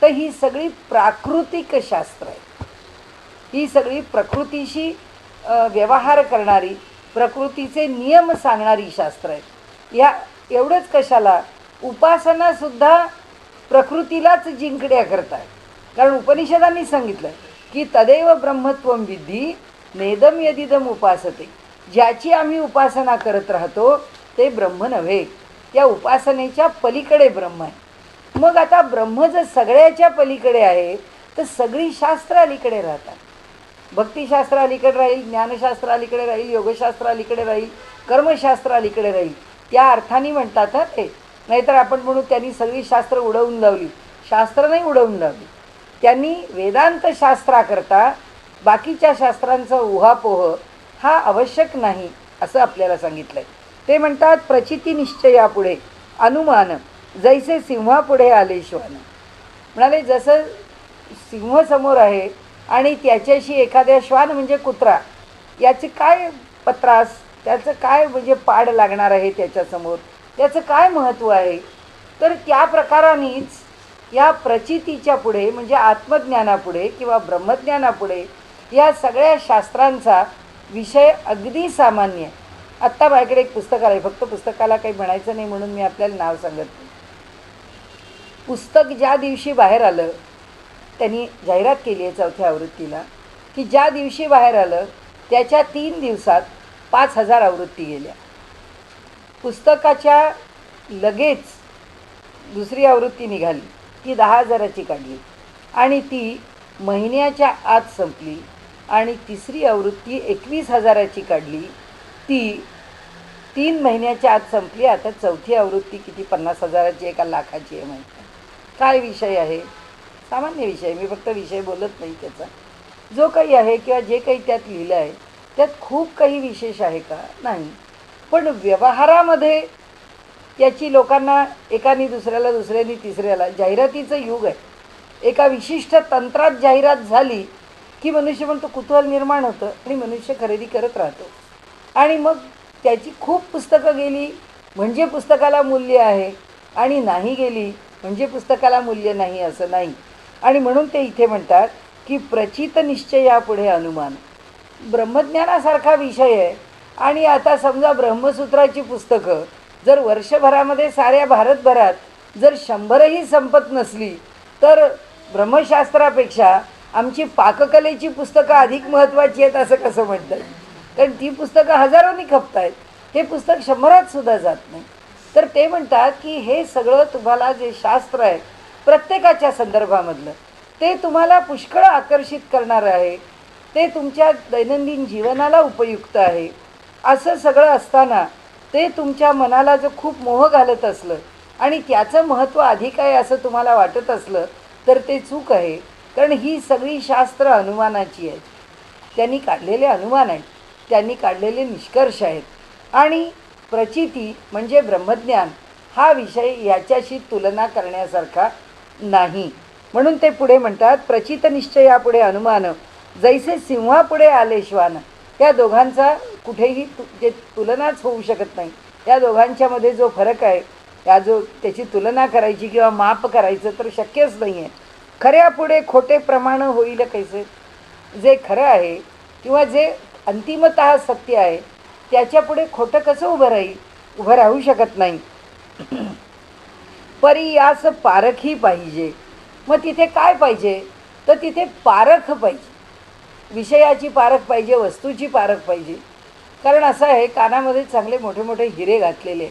तर ही सगळी प्राकृतिक शास्त्र आहे, ही सगळी प्रकृतीशी व्यवहार करणारी, प्रकृतीचे नियम सांगणारी शास्त्र आहेत. या एवढंच कशाला, उपासनासुद्धा प्रकृतीलाच जिंकण्या करतात. कारण उपनिषदांनी सांगितलं की तदैव ब्रह्मत्वं विद्धी नेदम यदिदम उपासते, ज्याची आम्ही उपासना करत राहतो ते ब्रह्म नव्हे, त्या उपासनेच्या पलीकडे ब्रह्म आहे. मग आता ब्रह्म जर सगळ्याच्या पलीकडे आहे तर सगळी शास्त्र अलीकडे राहतात. भक्तिशास्त्र अलीकडे राहील, ज्ञानशास्त्र अलीकडे राहील, योगशास्त्र अलीकडे राहील, कर्मशास्त्र अलीकडे राहील. त्या अर्थाने म्हणतात ते. नाहीतर आपण म्हणू त्यांनी सगळी शास्त्र उडवून लावली. शास्त्र नाही उडवून लावली, त्यांनी वेदांत शास्त्राकरता बाकीच्या शास्त्रांचा उहापोह हा आवश्यक नाही असं आपल्याला सांगितलं आहे. ते म्हणतात प्रचिती निश्चयापुढे अनुमान, जैसे सिंहापुढे आले श्वान. म्हणाले जसं सिंह समोर आहे आणि त्याच्याशी एखाद्या श्वान म्हणजे कुत्रा याचे काय पत्रास, त्याचं काय म्हणजे पाड लागणार आहे त्याच्यासमोर, त्याचं काय महत्त्व आहे. तर त्या प्रकारानेच या प्रचितीच्या पुढे म्हणजे आत्मज्ञानापुढे किंवा ब्रह्मज्ञानापुढे या सगळ्या शास्त्रांचा विषय अगदी सामान्य आहे. आत्ता माझ्याकडे एक पुस्तक आहे, फक्त पुस्तकाला काही म्हणायचं नाही म्हणून मी आपल्याला नाव सांगत नाही. पुस्तक ज्या दिवशी बाहेर आलं, त्यांनी जाहिरात केली आहे 4थ्या आवृत्तीला की ज्या दिवशी बाहेर आलं त्याच्या 3 दिवसात 5,000 आवृत्ती गेल्या. पुस्तकाच्या लगेच दुसरी आवृत्ती निघाली ती 10,000ची काढली आणि ती महिन्याच्या आत संपली. आणि तिसरी आवृत्ती 21,000ची काढली, ती 3 महिन्याच्या आत संपली. आता 4थी आवृत्ती किती 50,000ची, 1 लाखाची आहे. माहिती काय विषय आहे? सामान्य विषय, मी फक्त विषय बोलत नाही त्याचा. जो काही आहे किंवा जे काही त्यात लिहिलं आहे त्यात खूप काही विशेष आहे का? नाही. पण व्यवहारामध्ये याची लोकांना एकाने दुसऱ्याला, दुसऱ्याने तिसऱ्याला, जाहिरातीचं युग आहे. एका विशिष्ट तंत्रात जाहिरात झाली की मनुष्य म्हणतो, कुतूहल निर्माण होतं आणि मनुष्य खरेदी करत राहतो. आणि मग त्याची खूप पुस्तकं गेली म्हणजे पुस्तकाला मूल्य आहे, आणि नाही गेली म्हणजे पुस्तकाला मूल्य नाही असं नाही. आणि म्हणून ते इथे म्हणतात की प्रचित निश्चयापुढे अनुमान. ब्रह्मज्ञानासारखा विषय आहे, आणि आता समजा ब्रह्मसूत्राची पुस्तकं जर वर्षभरामध्ये साऱ्या भारतभरात जर 100ही संपत नसली तर ब्रह्मशास्त्रापेक्षा आमची पाककलेची पुस्तकं अधिक महत्त्वाची आहेत असं कसं म्हणतात? कारण ती पुस्तकं हजारोनी खपत आहेत, हे पुस्तक 100त सुद्धा जात नाही. तर ते म्हणतात की हे सगळं तुम्हाला जे शास्त्र आहे प्रत्येकाच्या संदर्भामधलं, ते तुम्हाला पुष्कळ आकर्षित करणार आहे, ते तुमच्या दैनंदिन जीवनाला उपयुक्त आहे. असं सगळं असताना ते तुमच्या मनाला जर खूप मोह घालत असलं आणि त्याचं महत्त्व अधिक आहे असं तुम्हाला वाटत असलं तर ते चूक आहे. कारण ही सगळी शास्त्र अनुमानाची आहेत, त्यांनी काढलेले अनुमान आहेत, त्यांनी काढलेले निष्कर्ष आहेत. आणि प्रचिती म्हणजे ब्रह्मज्ञान हा विषय याच्याशी तुलना करण्यासारखा नाही. म्हणून ते पुढे म्हणतात, प्रचित निश्चयापुढे अनुमान जैसे सिंहापुढे आले श्वान. त्या दोघांचा कुठेही तुलनाच होऊ शकत नाही. या दोघांच्यामध्ये जो फरक आहे, त्याची तुलना करायची किंवा माप करायचं तर शक्यच नाही आहे. खऱ्यापुढे खोटे प्रमाण होईल कैसे. जे खरं आहे किंवा जे अंतिमतः सत्य आहे त्याच्यापुढे खोटं कसं उभं राहील? उभं राहू शकत नाही. परी यास पारखी पाहिजे. मग तिथे काय पाहिजे? तर तिथे पारख पाहिजे, विषयाची पारख पाहिजे, वस्तूची पारख पाहिजे. कारण असं आहे, कानामध्ये चांगले मोठे मोठे हिरे घातलेले,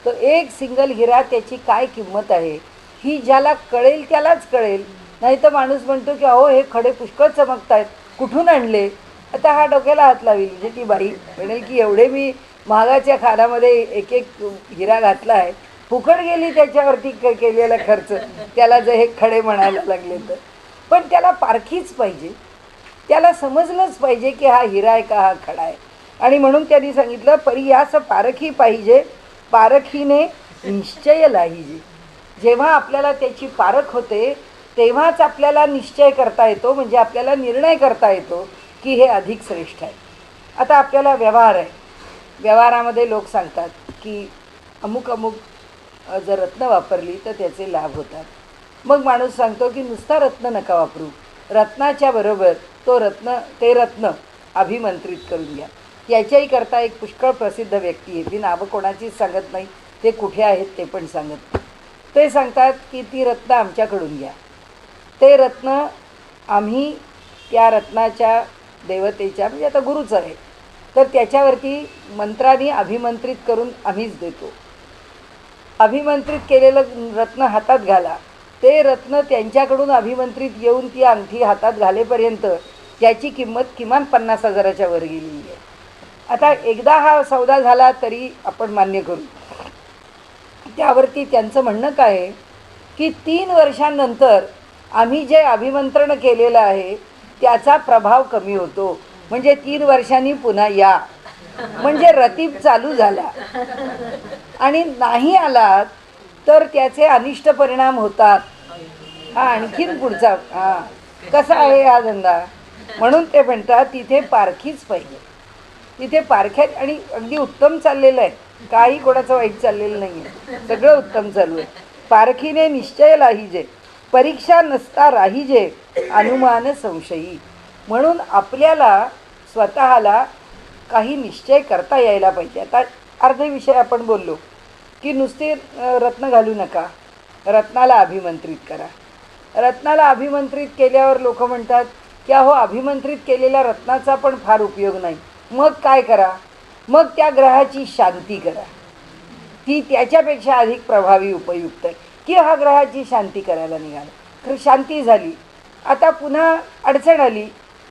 तर एक सिंगल हिरा त्याची काय किंमत आहे ही ज्याला कळेल त्यालाच कळेल. नाही तर माणूस म्हणतो की अहो हे खडे पुष्कळ चमकत आहेत, कुठून आणले? आता हा डोक्याला हात लावी, म्हणजे ती बाई म्हणेल की एवढे मी महागाच्या खानामध्ये एक एक हिरा घातला आहे, फुकट गेली त्याच्यावरती केलेला खर्च, त्याला जर हे खडे म्हणायला लागले तर. पण त्याला पारखीच पाहिजे, त्याला समजलंच पाहिजे की हा हिरा आहे का हा खडा आहे. आणि म्हणून त्यांनी सांगितलं, परी यास पारखी पाहिजे, पारखीने निश्चय लाहिजे. जेव्हा आपल्याला त्याची पारख होते तेव्हाच आपल्याला निश्चय करता येतो, म्हणजे आपल्याला निर्णय करता येतो की हे अधिक श्रेष्ठ आहे. आता आपल्याला व्यवहार आहे, व्यवहारामध्ये लोक सांगतात की अमुक अमुक जर रत्न वापरली तर त्याचे लाभ होतात. मग माणूस सांगतो की नुसता रत्न नका वापरू, रत्नाच्या बरोबर ते रत्न अभिमंत्रित करून घ्या. याच्याही करता एक पुष्कळ प्रसिद्ध व्यक्ती आहे, ती नावं कोणाचीच सांगत नाही, ते कुठे आहेत ते पण सांगत नाही. ते सांगतात की ती रत्न आमच्याकडून घ्या, ते रत्न आम्ही त्या रत्नाच्या देवतेच्या, म्हणजे आता गुरुचं आहे, तर त्याच्यावरती मंत्राने अभिमंत्रित करून आम्हीच देतो. अभिमंत्रित केलेलं रत्न हातात घाला, ते रत्न त्यांच्याकडून अभिमंत्रित येऊन ती अंगठी हातात घालेपर्यंत त्याची किंमत किमान 50,000च्या वर गेलेली आहे. आता एकदा हा सौदा झाला तरी आपण मान्य करू. त्यावरती त्यांचं म्हणणं काय आहे की 3 वर्षांनंतर आम्ही जे अभिमंत्रण केलेलं आहे त्याचा प्रभाव कमी होतो, म्हणजे 3 वर्षांनी पुन्हा या, म्हणजे रतीब चालू झाला. आणि नाही आलात तर त्याचे अनिष्ट परिणाम होतात. हा आणखीन पुढचा कसा आहे हा धंदा. म्हणून ते म्हणतात तिथे पारखीच पाहिजे. तिथे पारख्यात आणि अगदी उत्तम चाललेलं आहे, काही कोणाचं वाईट चाललेलं नाही आहे, सगळं उत्तम चालू आहे. पारखीने निश्चय लाहिजे, परीक्षा नसता राहिजे, अनुमान संशयी. म्हणून आपल्याला स्वतःला काही निश्चय करता यायला पाहिजे. आता अर्धे विषय आपण बोललो की नुसते रत्न घालू नका, रत्नाला अभिमंत्रित करा. रत्नाला अभिमंत्रित केल्यावर लोक म्हणतात की अहो अभिमंत्रित केलेल्या रत्नाचा पण फार उपयोग नाही. मग काय करा? मग त्या ग्रहाची शांती करा, ती त्याच्यापेक्षा अधिक प्रभावी उपयुक्त आहे. की हा ग्रहाची शांती करायला निघाला, तर शांती झाली, आता पुन्हा अडचण आली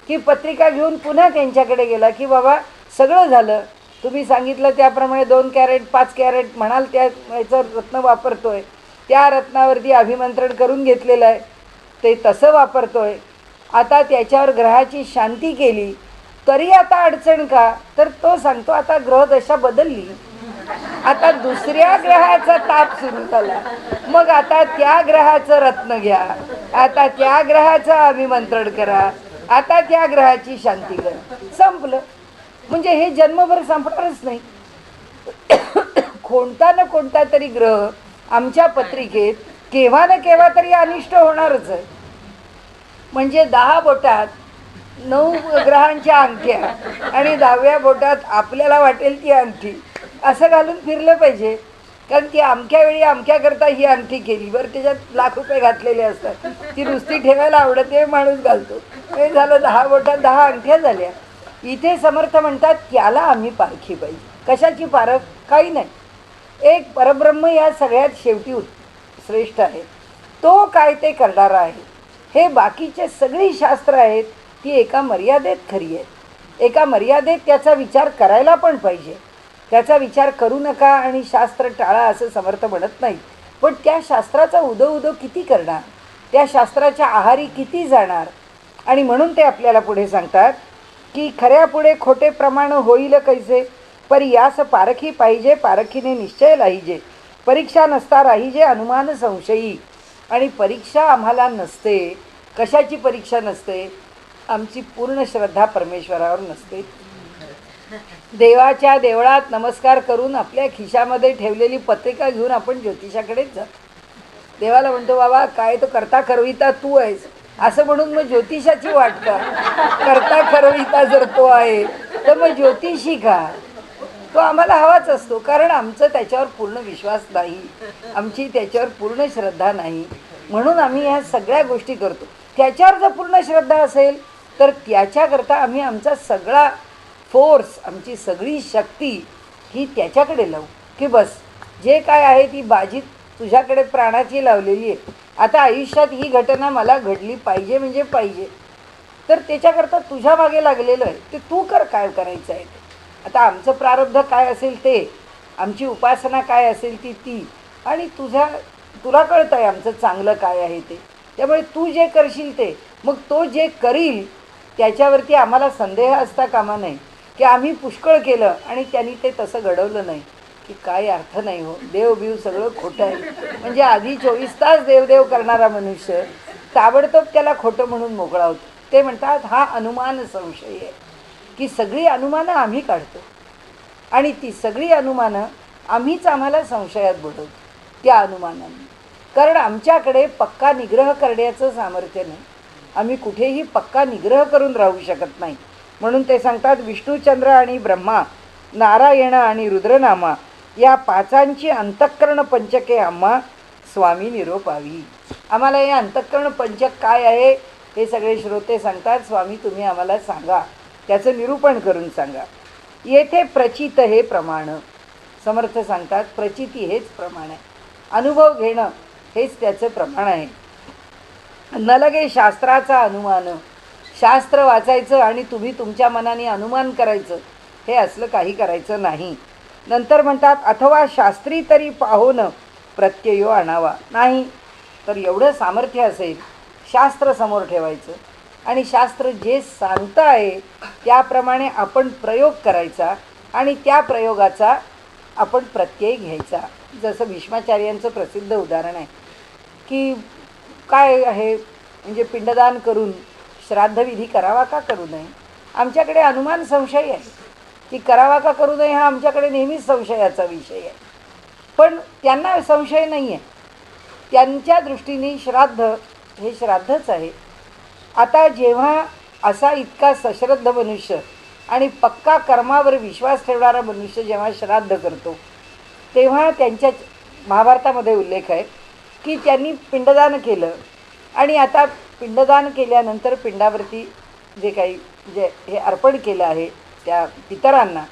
की पत्रिका घेऊन पुन्हा त्यांच्याकडे गेला की बाबा सगळं झालं, तुम्ही सांगितलं त्याप्रमाणे 2 कॅरेट 5 कॅरेट म्हणाल त्या याचं रत्न वापरतोय, त्या रत्नावरती अभिमंत्रण करून घेतलेलं आहे, ते तसं वापरतोय. आता त्याच्यावर ग्रहाची शांती केली तरी आता अडचण का, तर तो सांगतो आता ग्रहदशा बदलली, आता दुसऱ्या ग्रहाचा ताप सुरू झाला, मग आता त्या ग्रहाचं रत्न घ्या, आता त्या ग्रहाचं अभिमंत्रण करा, आता त्या ग्रहाची शांती करा. संपलं. म्हणजे हे जन्मभर संपणारच नाही. कोणता ना कोणता तरी ग्रह आमच्या पत्रिकेत केव्हा ना केव्हा तरी अनिष्ट होणारच आहे. म्हणजे 10 बोटात 9 ग्रहांच्या अंगठ्या आणि 10व्या बोटात आपल्याला वाटेल ती अंगठी असं घालून फिरलं पाहिजे. कारण ती अमक्या वेळी अमक्याकरता ही अंगठी केली, बरं त्याच्यात लाख रुपये घातलेले असतात, ती नुसती ठेवायला आवडत नाही, माणूस घालतो. हे झालं 10 बोटात 10 अंगठ्या झाल्या. इथे समर्थ म्हणतात त्याला आम्ही पारखी पाहिजे. कशाची पारख? काही नाही. एक परब्रह्म या सगळ्यात शेवटी श्रेष्ठ आहे, तो काय ते करणारा आहे. हे बाकीचे सगळी शास्त्र आहेत ती एका मर्यादेत खरी आहेत. एका मर्यादेत त्याचा विचार करायला पण पाहिजे. त्याचा विचार करू नका आणि शास्त्र टाळा असं समर्थ म्हणत नाही. पण त्या शास्त्राचा उदो किती करणार, त्या शास्त्राच्या आहारी किती जाणार. आणि म्हणून ते आपल्याला पुढे सांगतात की खऱ्या पुढे खोटे प्रमाण होईल कैसे, परी यास पारखी पाहिजे, पारखीने निश्चय लाहिजे. परीक्षा नसता राहिजे अनुमान संशयी. आणि परीक्षा आम्हाला नसते. कशाची परीक्षा नसते? आमची पूर्ण श्रद्धा परमेश्वरावर नसते. देवाच्या देवळात नमस्कार करून आपल्या खिशामध्ये ठेवलेली पत्रिका घेऊन आपण ज्योतिषाकडेच जातो. देवाला म्हणतो बाबा काय तो करता करविता तू आहेस असं म्हणून मग ज्योतिषाची वाट का? करता करविता जर तो आहे तर मग ज्योतिषी का? तो आम्हाला हवाच असतो. कारण आमचं त्याच्यावर पूर्ण विश्वास नाही, आमची त्याच्यावर पूर्ण श्रद्धा नाही. म्हणून आम्ही ह्या सगळ्या गोष्टी करतो. त्याच्यावर जर पूर्ण श्रद्धा असेल तर त्याच्याकरता आम्ही आमचा सगळा फोर्स, आमची सगळी शक्ती ही त्याच्याकडे लावू की बस जे काय आहे ती बाजी तुझ्याकडे प्राणाची लावलेली आहे. आता आयुष्यात ही घटना मला घडली पाहिजे म्हणजे पाहिजे, तर त्याच्याकरता तुझ्या मागे लागलेलं आहे, ते तू कर काय करायचं आहे ते. आता आमचं प्रारब्ध काय असेल ते, आमची उपासना काय असेल ती आणि तुला कळतं आहे आमचं चांगलं काय आहे ते. त्यामुळे तू जे करशील ते, मग तो जे करील त्याच्यावरती आम्हाला संदेह असता कामा नाही की आम्ही पुष्कळ केलं आणि त्यांनी ते तसं घडवलं नाही की काय अर्थ नाही. हो देव बिव सगळं खोटं आहे. म्हणजे आधी 24 तास देवदेव करणारा मनुष्य ताबडतोब त्याला खोटं म्हणून मोकळा होतो. ते म्हणतात हा अनुमान संशय आहे की सगळी अनुमानं आम्ही काढतो आणि ती सगळी अनुमानं आम्हीच आम्हाला संशयात बुडवतो त्या अनुमानांनी. कारण आमच्याकडे पक्का निग्रह करण्याचं सामर्थ्य नाही. आम्ही कुठेही पक्का निग्रह करून राहू शकत नाही. म्हणून ते सांगतात विष्णुचंद्र आणि ब्रह्मा, नारायण आणि रुद्रनामा या पाचांची अंतःकरण पंचके आम्हा स्वामी निरोपावी. आम्हाला हे अंतःकरण पंचक काय आहे हे सगळे श्रोते सांगतात, स्वामी तुम्ही आम्हाला सांगा, त्याचं निरूपण करून सांगा. येथे प्रचित हे प्रमाण. समर्थ सांगतात प्रचिती हेच प्रमाण आहे. अनुभव घेणं हेच त्याचं प्रमाण आहे. न लगे शास्त्राचा अनुमान. शास्त्र वाचायचं आणि तुम्ही तुमच्या मनाने अनुमान करायचं हे असलं काही करायचं नाही. नंतर म्हणतात अथवा शास्त्री तरी पाहोन प्रत्ययो आणावा. नाही तर एवढं सामर्थ्य असेल शास्त्र समोर ठेवायचं आणि शास्त्र जे सांगतं आहे त्याप्रमाणे आपण प्रयोग करायचा आणि त्या प्रयोगाचा आपण प्रत्यय घ्यायचा. जसं भीष्माचार्यांचं प्रसिद्ध उदाहरण आहे की काय आहे म्हणजे पिंडदान करून श्राद्धविधी करावा का करू नये. आमच्याकडे अनुमान संशय आहे की करावा का करू नये हा आमच्याकडे नेहमीच संशयाचा विषय आहे. पण त्यांना संशय नाही आहे. त्यांच्या दृष्टीने श्राद्ध हे श्राद्धच आहे. आता जेव्हा असा इतका सश्रद्ध मनुष्य आणि पक्का कर्मावर विश्वास ठेवणारा मनुष्य जेव्हा श्राद्ध करतो तेव्हा त्यांच्या महाभारतामध्ये उल्लेख आहे की त्यांनी पिंडदान केलं आणि आता पिंडदान केल्यानंतर पिंडावरती जे काही जे हे अर्पण केलं आहे त्या पितरांना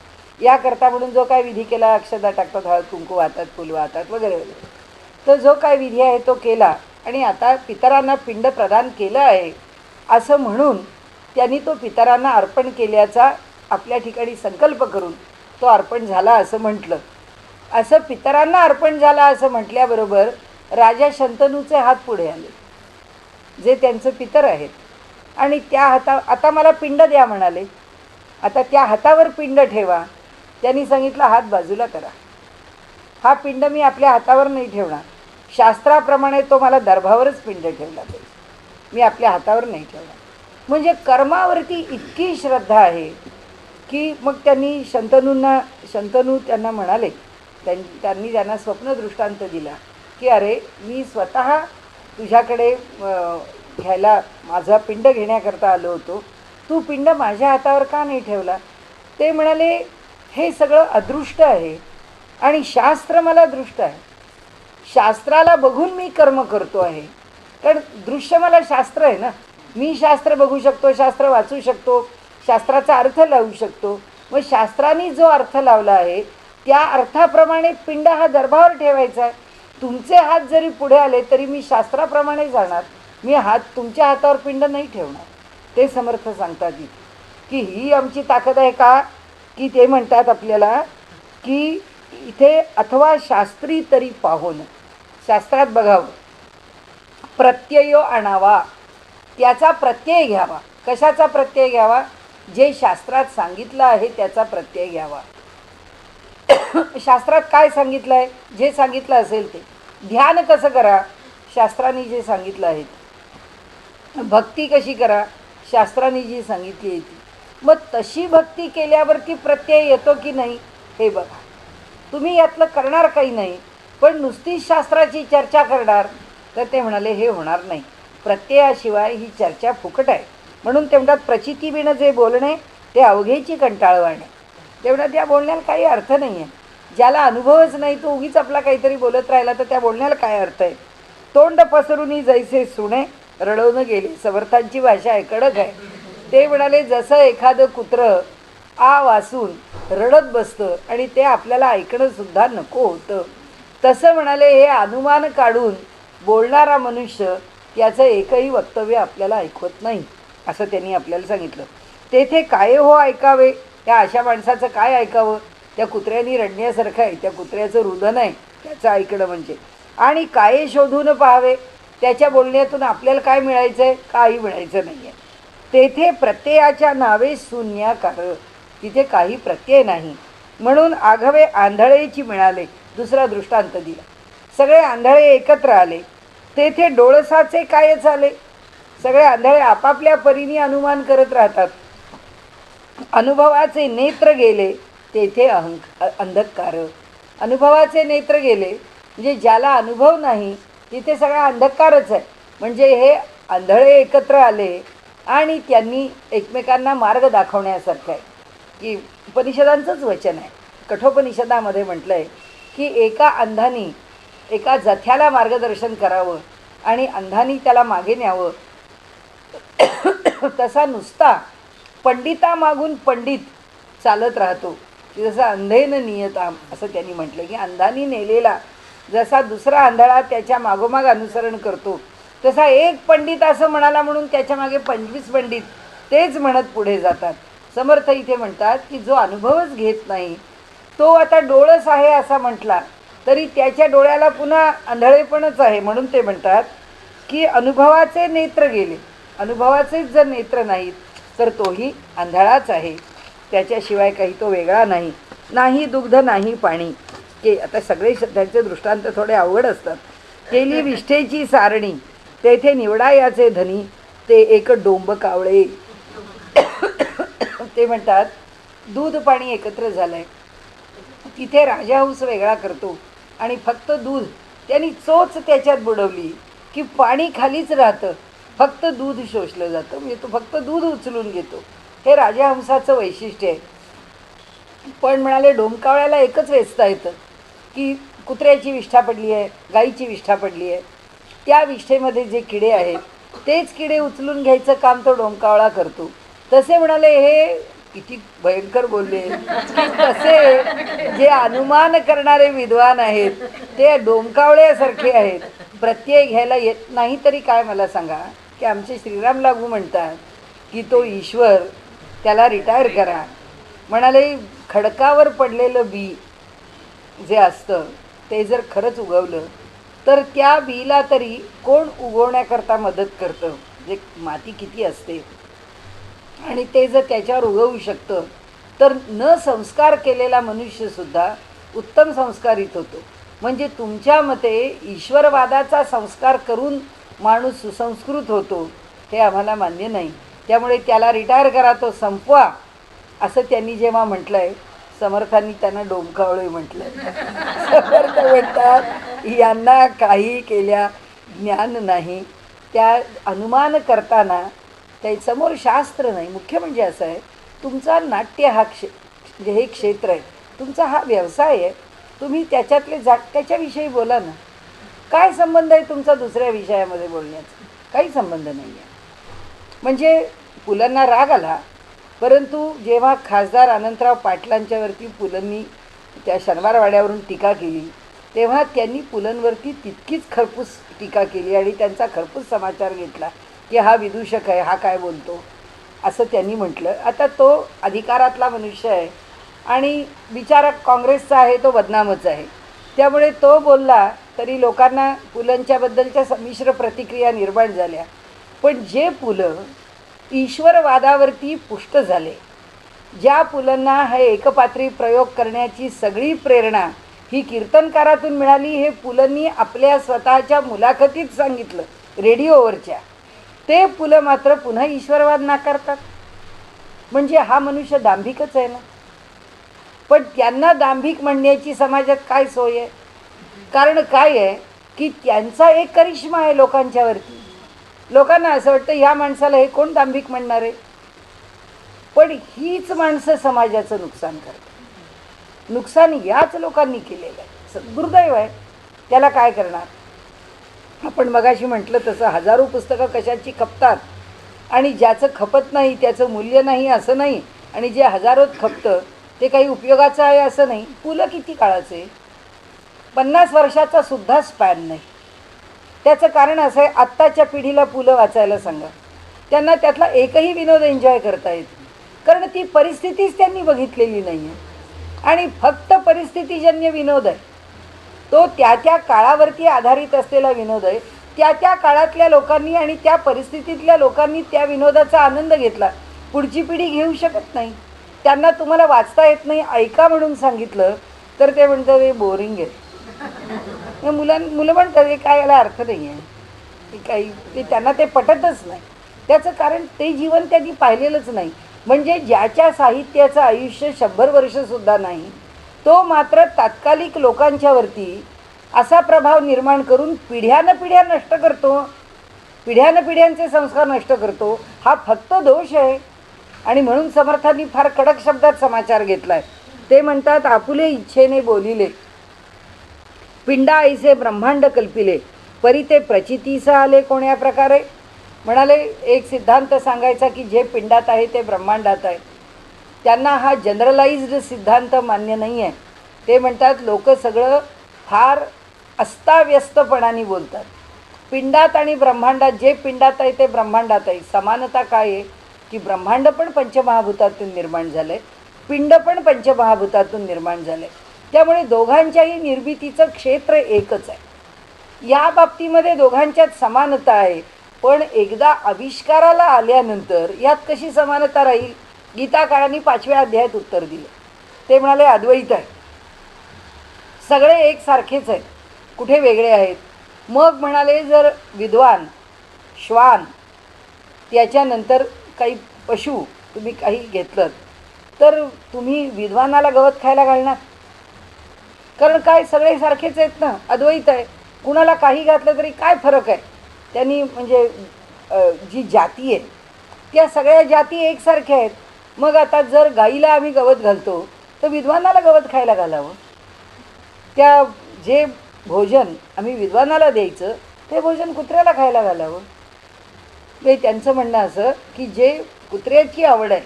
याकरता म्हणून जो काय विधी केला, अक्षदा टाकतात, हळद कुंकू वाहतात, फुल वाहतात वगैरे वगैरे, तो जो काय विधी आहे तो केला आणि आता पितरांना पिंड प्रदान केलं आहे असं म्हणून त्यांनी तो पितरांना अर्पण केल्याचा आपल्या ठिकाणी संकल्प करून तो अर्पण झाला असं म्हटलं. असं पितरांना अर्पण झाला असं म्हटल्याबरोबर राजा शंतनूचे हात पुढे आले जे त्यांचं पितर आहेत. आणि त्या आता मला पिंड द्या म्हणाले. आता त्या हातावर पिंड ठेवा. त्यांनी सांगितलं हात बाजूला करा. हा पिंड मी आपल्या हातावर नाही ठेवणार. शास्त्राप्रमाणे तो मला दर्भावरच पिंड ठेवला पाहिजे. मी आपल्या हातावर नाही ठेवणार. म्हणजे कर्मावरती इतकी श्रद्धा आहे की मग त्यांनी शंतनू त्यांना म्हणाले, त्यांनी त्यांना स्वप्न दृष्टांत दिला की अरे मी स्वतः तुझ्याकडे घ्यायला माझा पिंड घेण्याकरता आलो होतो. तू पिंड माझ्या हातावर का नाही ठेवला? ते म्हणाले हे सगळं अदृष्ट आहे आणि शास्त्र मला दृष्ट आहे. शास्त्राला बघून मी कर्म करतो आहे. कारण दृश्य मला शास्त्र आहे ना. मी शास्त्र बघू शकतो, शास्त्र वाचू शकतो, शास्त्राचा अर्थ लावू शकतो. मग शास्त्राने जो अर्थ लावला आहे त्या अर्थाप्रमाणे पिंड हा दर्भावर ठेवायचा आहे. तुमचे हात जरी पुढे आले तरी मी शास्त्राप्रमाणे जाणार. मी तुमच्या हातावर पिंड नाही ठेवणार. ते समर्थ सांगतात की ही आमची ताकद आहे का? की ते म्हणतात आपल्याला की इथे अथवा शास्त्री तरी पाहून, शास्त्रात बघावं, प्रत्यय आणावा, त्याचा प्रत्यय घ्यावा. कशाचा प्रत्यय घ्यावा? जे शास्त्रात सांगितलं आहे त्याचा प्रत्यय घ्यावा. शास्त्रात काय सांगितलं आहे? जे सांगितलं असेल ते. ध्यान कसं करा? शास्त्राने जे सांगितलं आहे. भक्ती कशी करा? शास्त्राने जी सांगितली आहे ती. मग तशी भक्ती केल्यावरती प्रत्यय येतो की नाही हे बघा. तुम्ही यातलं करणार काही नाही, पण नुसतीच शास्त्राची चर्चा करणार तर ते म्हणाले हे होणार नाही. प्रत्ययाशिवाय ही चर्चा फुकट आहे. म्हणून ते म्हणतात प्रचितीविण जे बोलणे ते अवघेची कंटाळवाणे. ते म्हणतात त्या बोलण्याला काही अर्थ नाही आहे. ज्याला अनुभवच नाही तो उगीच आपला काहीतरी बोलत राहिला तर त्या बोलण्याला काय अर्थ आहे? तोंड पसरूनी जैसे सुणे रडवून गेले. समर्थांची भाषा आहे, कडक आहे. ते म्हणाले जसं एखादं कुत्रं आ वासून रडत बसतं आणि ते आपल्याला ऐकणं सुद्धा नको होतं, तसं म्हणाले हे अनुमान काढून बोलणारा मनुष्य याचं एकही वक्तव्य आपल्याला ऐकवत नाही, असं त्यांनी आपल्याला सांगितलं. तेथे काय हो ऐकावे? त्या अशा माणसाचं काय ऐकावं? त्या कुत्र्यानी रडण्यासारखं आहे. त्या कुत्र्याचं रुदन आहे त्याचं ऐकणं म्हणजे. आणि काय शोधून पाहावे? त्याच्या बोलण्यातून आपल्याला काय मिळायचं आहे? काही मिळायचं नाही आहे. तेथे प्रत्ययाच्या नावे शून्याकार, तिथे काही प्रत्यय नाही. म्हणून आघवे आंधळेची मिळाले. दुसरा दृष्टांत दिला. सगळे आंधळे एकत्र आले. तेथे डोळसाचे काय झाले? सगळे आंधळे आपापल्या परीने अनुमान करत राहतात. अनुभवाचे नेत्र गेले तेथे अंधकार. अनुभवाचे नेत्र गेले म्हणजे ज्याला अनुभव नाही तिथे सगळा अंधकारच आहे. म्हणजे हे आंधळे एकत्र आले आणि त्यांनी एकमेकांना मार्ग दाखवण्यासारखं आहे की उपनिषदांचंच वचन आहे. कठोपनिषदामध्ये म्हटलं आहे की एका अंधानी एका जथ्याला मार्गदर्शन करावं आणि अंधानी त्याला मागे न्यावं. तसा नुसता पंडितामागून पंडित चालत राहतो, जसं अंधेन नियताम असं त्यांनी म्हटलं की अंधानी नेलेला जसा दुसरा आंधळा त्याच्या मागोमाग अनुसरण करतो, तसा एक पंडित असं म्हणाला म्हणून त्याच्या मागे 25 पंडित तेच म्हणत पुढे जातात. समर्थ इथे म्हणतात की जो अनुभवच घेत नाही तो आता डोळस आहे असा म्हटला तरी त्याच्या डोळ्याला पुन्हा आंधळेपणच आहे. म्हणून ते म्हणतात की अनुभवाचे नेत्र गेले. अनुभवाचेच जर नेत्र नाहीत तर तोही आंधळाच आहे. त्याच्याशिवाय काही तो वेगळा नाही. नाही दुग्ध नाही पाणी. की आता सगळे त्यांचे दृष्टांत थोडे अवघड असतात. केली विष्ठेची सारणी तेथे निवडा याचे धनी ते एक डोंब कावळे. ते म्हणतात दूध पाणी एकत्र झालं आहे. तिथे राजहंस वेगळा करतो आणि फक्त दूध त्यांनी चोच त्याच्यात बुडवली की पाणी खालीच राहतं, फक्त दूध शोषलं जातं. म्हणजे तो फक्त दूध उचलून घेतो. हे राजहंसाचं वैशिष्ट्य आहे. पण म्हणाले डोमकावळ्याला एकच वेचता येतं की कुत्र्याची विष्ठा पडली आहे, गाईची विष्ठा पडली आहे, त्या विष्ठेमध्ये जे किडे आहेत तेच किडे उचलून घ्यायचं काम तो डोमकावळा करतो. तसे म्हणाले हे किती भयंकर बोलले की तसे जे अनुमान करणारे विद्वान आहेत ते डोमकावळ्यासारखे आहेत. प्रत्यय घ्यायला येत नाही तरी काय मला सांगा की आमचे श्रीराम लागू म्हणतात की तो ईश्वर त्याला रिटायर करा. म्हणाले खडकावर पडलेलं बी जे असतं ते जर खरंच उगवलं तर त्या बीला तरी कोण उगवण्याकरता मदत करतं, जे माती किती असते, आणि ते जर त्याच्यावर उगवू शकतं तर न संस्कार केलेला मनुष्यसुद्धा उत्तम संस्कारित होतो. म्हणजे तुमच्या मते ईश्वरवादाचा संस्कार करून माणूस सुसंस्कृत होतो, हे आम्हाला मान्य नाही. त्यामुळे त्याला रिटायर करा, तो संपवा, असं त्यांनी जेव्हा म्हटलं आहे, समर्थांनी त्यांना डोमकावळे म्हटलं. समर्थ म्हणतात यांना काही केल्या ज्ञान नाही. त्या अनुमान करताना त्यासमोर शास्त्र नाही. मुख्य म्हणजे असं आहे, तुमचा नाट्य हा म्हणजे हे क्षेत्र आहे, तुमचा हा व्यवसाय आहे, तुम्ही त्याच्यातले त्याच्याविषयी बोला ना. काय संबंध आहे तुमचा दुसऱ्या विषयामध्ये बोलण्याचा? काही संबंध नाही आहे. म्हणजे पुलंना राग आला, परंतु जेव्हा खासदार अनंतराव पाटलांच्यावरती पुलंनी त्या शनिवारवाड्यावरून टीका केली, तेव्हा त्यांनी पुलंवरती तितकीच खरपूस टीका केली आणि त्यांचा खरपूस समाचार घेतला की हा विदूषक आहे, हा काय बोलतो, असं त्यांनी म्हटलं. आता तो अधिकारातला मनुष्य आहे आणि बिचारा काँग्रेसचा आहे, तो बदनामच आहे. त्यामुळे तो बोलला तरी लोकांना पुलंच्याबद्दलच्या संमिश्र प्रतिक्रिया निर्माण झाल्या. पण जे पुलं ईश्वरवादावरती पुष्ट झाले, ज्या पुलंना हे एकपात्री प्रयोग करण्याची सगळी प्रेरणा ही कीर्तनकारातून मिळाली, हे पुलंनी आपल्या स्वतःच्या मुलाखतीत सांगितलं रेडिओवरच्या, ते पुलं मात्र पुन्हा ईश्वरवाद नाकारतात. म्हणजे हा मनुष्य दांभिकच आहे ना. पण त्यांना दांभिक म्हणण्याची समाजात काय सोय आहे? कारण काय आहे की त्यांचा एक करिश्मा आहे लोकांच्यावरती. लोकांना असं वाटतं ह्या माणसाला हे कोण दांभिक म्हणणार आहे. पण हीच माणसं समाजाचं नुकसान करतात. नुकसान याच लोकांनी केलेलं आहे. दुर्दैव आहे. त्याला काय करणार? आपण मगाशी म्हटलं तसं हजारो पुस्तकं कशाची खपतात आणि ज्याचं खपत नाही त्याचं मूल्य नाही असं नाही, आणि जे हजारोत खपतं ते काही उपयोगाचं आहे असं नाही. पुलं किती काळाचे? 50 वर्षाचा सुद्धा स्पॅन नाही. त्याचं कारण असं आहे, आत्ताच्या पिढीला पुलं वाचायला सांगा, त्यांना त्यातला एकही विनोद एन्जॉय करता येत नाही. कारण ती परिस्थितीच त्यांनी बघितलेली नाही आहे. आणि फक्त परिस्थितीजन्य विनोद आहे तो, त्या त्या काळावरती आधारित असलेला विनोद आहे. त्या त्या काळातल्या लोकांनी आणि त्या परिस्थितीतल्या लोकांनी त्या विनोदाचा आनंद घेतला. पुढची पिढी घेऊ शकत नाही. त्यांना तुम्हाला वाचता येत नाही ऐका म्हणून सांगितलं तर ते म्हणतात हे बोरिंग आहे. मुलं म्हणतात हे काय, याला अर्थ नाही आहे, ते काही ते त्यांना ते पटतच नाही. त्याचं कारण ते जीवन त्यांनी पाहिलेलंच नाही. म्हणजे ज्याच्या साहित्याचं आयुष्य 100 वर्षसुद्धा नाही, तो मात्र तात्कालिक लोकांच्यावरती असा प्रभाव निर्माण करून पिढ्यानपिढ्या नष्ट करतो, पिढ्यानपिढ्यांचे संस्कार नष्ट करतो. हा फक्त दोष आहे. आणि म्हणून समर्थांनी फार कडक शब्दात समाचार घेतला आहे. ते म्हणतात आपुले इच्छेने बोलिले, पिंडा ऐसे ब्रह्मांड कल्पिले, परी ते प्रचितीस आले कोण्या प्रकारे. म्हणाले एक सिद्धांत सांगायचा की जे पिंडात आहे ते ब्रह्मांडात आहे. त्यांना हा जनरलाइज्ड सिद्धांत मान्य नाही आहे. ते म्हणतात लोक सगळं फार अस्ताव्यस्तपणाने बोलतात. पिंडात आणि ब्रह्मांडात, जे पिंडात आहे ते ब्रह्मांडात आहे. समानता काय आहे की ब्रह्मांड पण पंचमहाभूतातून निर्माण झालं आहे, पिंड पण पंचमहाभूतातून निर्माण झालं आहे. त्यामुळे दोघांच्याही निर्मितीचं क्षेत्र एकच आहे. या बाबतीमध्ये दोघांच्यात समानता आहे. पण एकदा आविष्काराला आल्यानंतर यात कशी समानता राहील? गीताकारांनी 5व्या अध्यायात उत्तर दिलं. ते म्हणाले अद्वैत आहे, सगळे एकसारखेच आहेत, कुठे वेगळे आहेत. मग म्हणाले जर विद्वान, श्वान, त्याच्यानंतर काही पशु तुम्ही काही घेतलं तर तुम्ही विद्वानाला गवत खायला घालणार? कारण काय, सगळे सारखेच आहेत ना, अद्वैत आहे. कुणाला काही घातलं तरी काय फरक आहे? त्यांनी म्हणजे जी जाती आहे त्या सगळ्या जाती एकसारख्या आहेत. मग आता जर गाईला आम्ही गवत घालतो तर विद्वानाला गवत खायला घालावं. त्या जे भोजन आम्ही विद्वानाला द्यायचं ते भोजन कुत्र्याला खायला घालावं. ते त्यांचं म्हणणं असं की जे कुत्र्याची आवड आहे,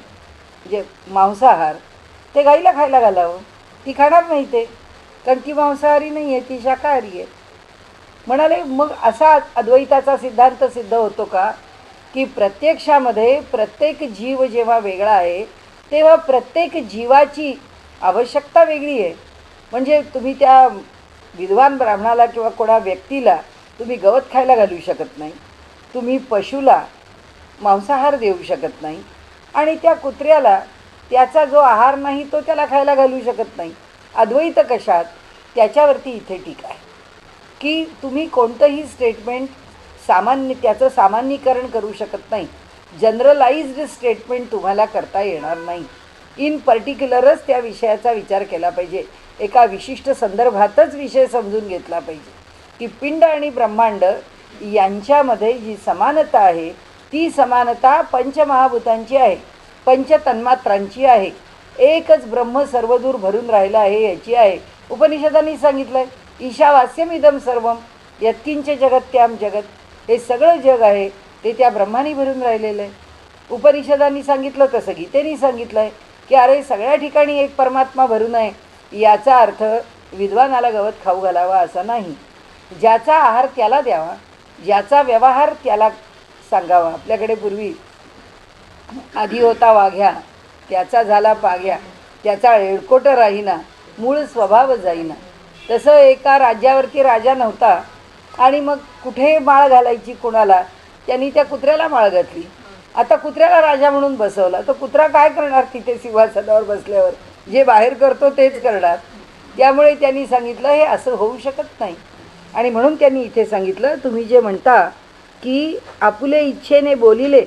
जे मांसाहार, ते गाईला खायला घालावं. ती खाणार नाही ते, कारण ती मांसाहारी नाही आहे, ती शाकाहारी आहे. म्हणाले मग असा अद्वैताचा सिद्धांत सिद्ध होतो का की प्रत्यक्षामध्ये प्रत्येक जीव जेव्हा वेगळा आहे तेव्हा प्रत्येक जीवाची आवश्यकता वेगळी आहे. म्हणजे तुम्ही त्या विद्वान ब्राह्मणाला किंवा कोणा व्यक्तीला तुम्ही गवत खायला घालू शकत नाही, तुम्ही पशुला मांसाहार देऊ शकत नाही, आणि त्या कुत्र्याला त्याचा जो आहार नाही तो त्याला खायला घालू शकत नाही. अद्वैत कशात? त्याच्यावरती इथे टीका आहे की तुम्ही कोणतंही स्टेटमेंट त्याचं सामान्यीकरण करू शकत नाही. जनरलाइज्ड स्टेटमेंट तुम्हाला करता येणार नाही. इन पर्टिक्युलरच त्या विषयाचा विचार केला पाहिजे. एका विशिष्ट संदर्भातच विषय समजून घेतला पाहिजे की पिंड आणि ब्रह्मांड यांच्यामध्ये जी समानता आहे ती समानता पंचमहाभूतांची आहे, पंचतन्मात्रांची आहे. एकच ब्रह्म सर्वदूर भरून राहिला आहे याची आहे. उपनिषदांनी सांगितलं आहे ईशावास्यमिदं सर्वम यत्किंच जगत्याम जगत. हे सगळं जग आहे ते त्या ब्रह्मानी भरून राहिलेलं आहे. उपनिषदांनी सांगितलं, तसं गीतेनी सांगितलं आहे की अरे सगळ्या ठिकाणी एक परमात्मा भरून आहे. याचा अर्थ विद्वानाला गवत खाऊ घालावा असा नाही. ज्याचा आहार त्याला द्यावा, ज्याचा व्यवहार त्याला सांगावा. आपल्याकडे पूर्वी आधी होता वाघ्या, त्याचा झाला पाग्या, त्याचा एळकोट राहीना, मूळ स्वभाव जाईना. तसं एका राज्यावरती राजा नव्हता आणि मग कुठे माळ घालायची कोणाला, त्यांनी त्या कुत्र्याला माळ घातली. आता कुत्र्याला राजा म्हणून बसवला, तर कुत्रा काय करणार तिथे सिंहासनावर बसल्यावर? जे बाहेर करतो तेच करणार. त्यामुळे त्यांनी सांगितलं हे असं होऊ शकत नाही. आणि म्हणून त्यांनी इथे सांगितलं तुम्ही जे म्हणता की आपुले इच्छेने बोलिले,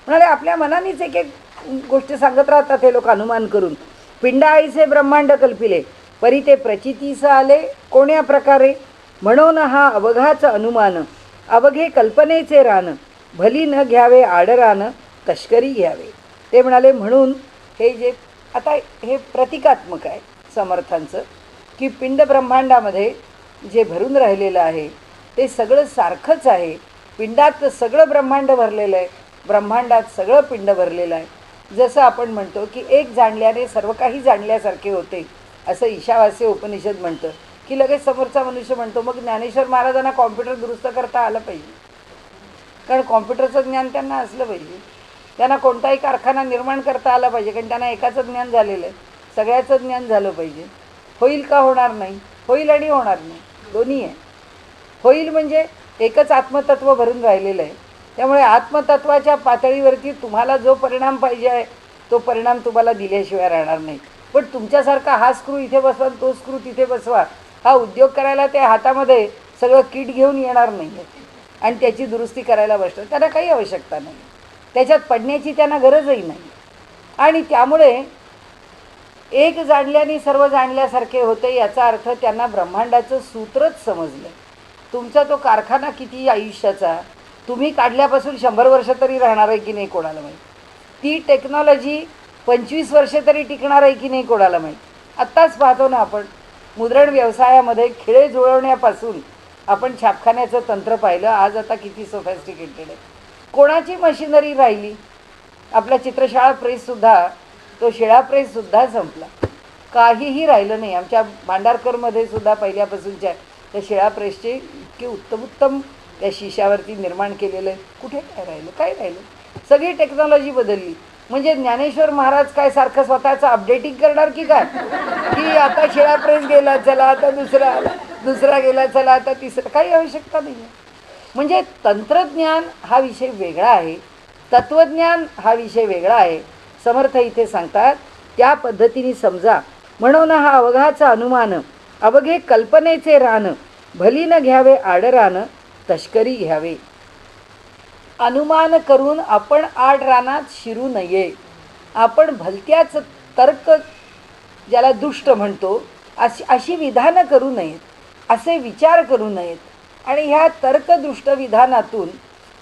म्हणाले आपल्या मनानेच एक एक गोष्ट सांगत राहतात हे लोक अनुमान करून. पिंडा आईचे ब्रह्मांड कल्पिले परी ते प्रचितीस आले कोण्या प्रकारे, म्हणून हा अवघाच अनुमान अवघे कल्पनेचे रान, भली न घ्यावे आडरान तस्करी घ्यावे. ते म्हणाले म्हणून हे जे आता हे प्रतिकात्मक आहे समर्थांचं की पिंड ब्रह्मांडामध्ये जे भरून राहिलेलं आहे ते सगळं सारखंच आहे. पिंडात सगळं ब्रह्मांड भरलेलं आहे, ब्रह्मांडात सगळं पिंड भरलेलं आहे. जसं आपण म्हणतो की एक जाणल्याने सर्व काही जाणल्यासारखे होते, असं ईशावास्य उपनिषद म्हणतं की लगेच समोरचा मनुष्य म्हणतो. मग ज्ञानेश्वर महाराजांना कॉम्प्युटर दुरुस्त करता आलं पाहिजे, कारण कॉम्प्युटरचं ज्ञान त्यांना असलं पाहिजे. त्यांना कोणताही कारखाना निर्माण करता आला पाहिजे, कारण त्यांना एकाचं ज्ञान झालेलं आहे, सगळ्याचं ज्ञान झालं पाहिजे. होईल का? होणार नाही. होईल आणि होणार नाही, दोन्ही आहे. होईल म्हणजे एकच आत्मतत्व भरून राहिलेलं आहे. त्यामुळे आत्मतत्वाच्या पातळीवरती तुम्हाला जो परिणाम पाहिजे आहे तो परिणाम तुम्हाला दिल्याशिवाय राहणार नाही. पण तुमच्यासारखा हा स्क्रू इथे बसवा तो स्क्रू तिथे बसवा हा उद्योग करायला त्या हातामध्ये सगळं किट घेऊन येणार नाही आहे आणि त्याची दुरुस्ती करायला बसतं. त्यांना काही आवश्यकता नाही, त्याच्यात पडण्याची त्यांना गरजही नाही. आणि त्यामुळे एक जाणल्याने सर्व जाणल्यासारखे होते याचा अर्थ त्यांना ब्रह्मांडाचं सूत्रच समजलं. तुमचा तो कारखाना किती आयुष्याचा तुम्ही काढल्यापासून 100 वर्ष तरी राहणार आहे की नाही कोणाला माहीत. ती टेक्नॉलॉजी 25 वर्ष तरी टिकणार आहे की नाही कोणाला माहीत. आत्ताच पाहतो ना आपण मुद्रण व्यवसायामध्ये खिळे जुळवण्यापासून आपण छापखान्याचं तंत्र पाहिलं. आज आता किती सोफॅस्टिकेटेड आहे. कोणाची मशिनरी राहिली? आपला चित्रशाळा प्रेससुद्धा, तो शिळा प्रेससुद्धा संपला, काहीही राहिलं नाही. आमच्या भांडारकरमध्ये सुद्धा पहिल्यापासूनच्या त्या शिळा प्रेसचे इतके उत्तम उत्तम त्या शिशावरती निर्माण केलेलं आहे. कुठे काय राहिलं? काय राहिलं? सगळी टेक्नॉलॉजी बदलली. म्हणजे ज्ञानेश्वर महाराज काय सारखं स्वतःचं अपडेटिंग करणार की काय, की आता शिळा प्रेस गेला चला आता दुसरा आला, दुसरा गेला चला आता तिसरा. काही आवश्यकता नाही आहे. म्हणजे तंत्रज्ञान हा विषय वेगळा आहे, तत्त्वज्ञान हा विषय वेगळा आहे. समर्थ इथे सांगतात त्या पद्धतीने समजा. म्हणून हा अवघाचा अनुमान अवघे कल्पनेचे रान, भली न घ्यावे आडरान तस्करी घ्यावे. अनुमान करून आपण आड रानात शिरू नये. आपण भलत्याच तर्क, ज्याला दुष्ट म्हणतो, अशी विधानं करू नयेत, असे विचार करू नयेत. आणि ह्या तर्कदृष्ट विधानातून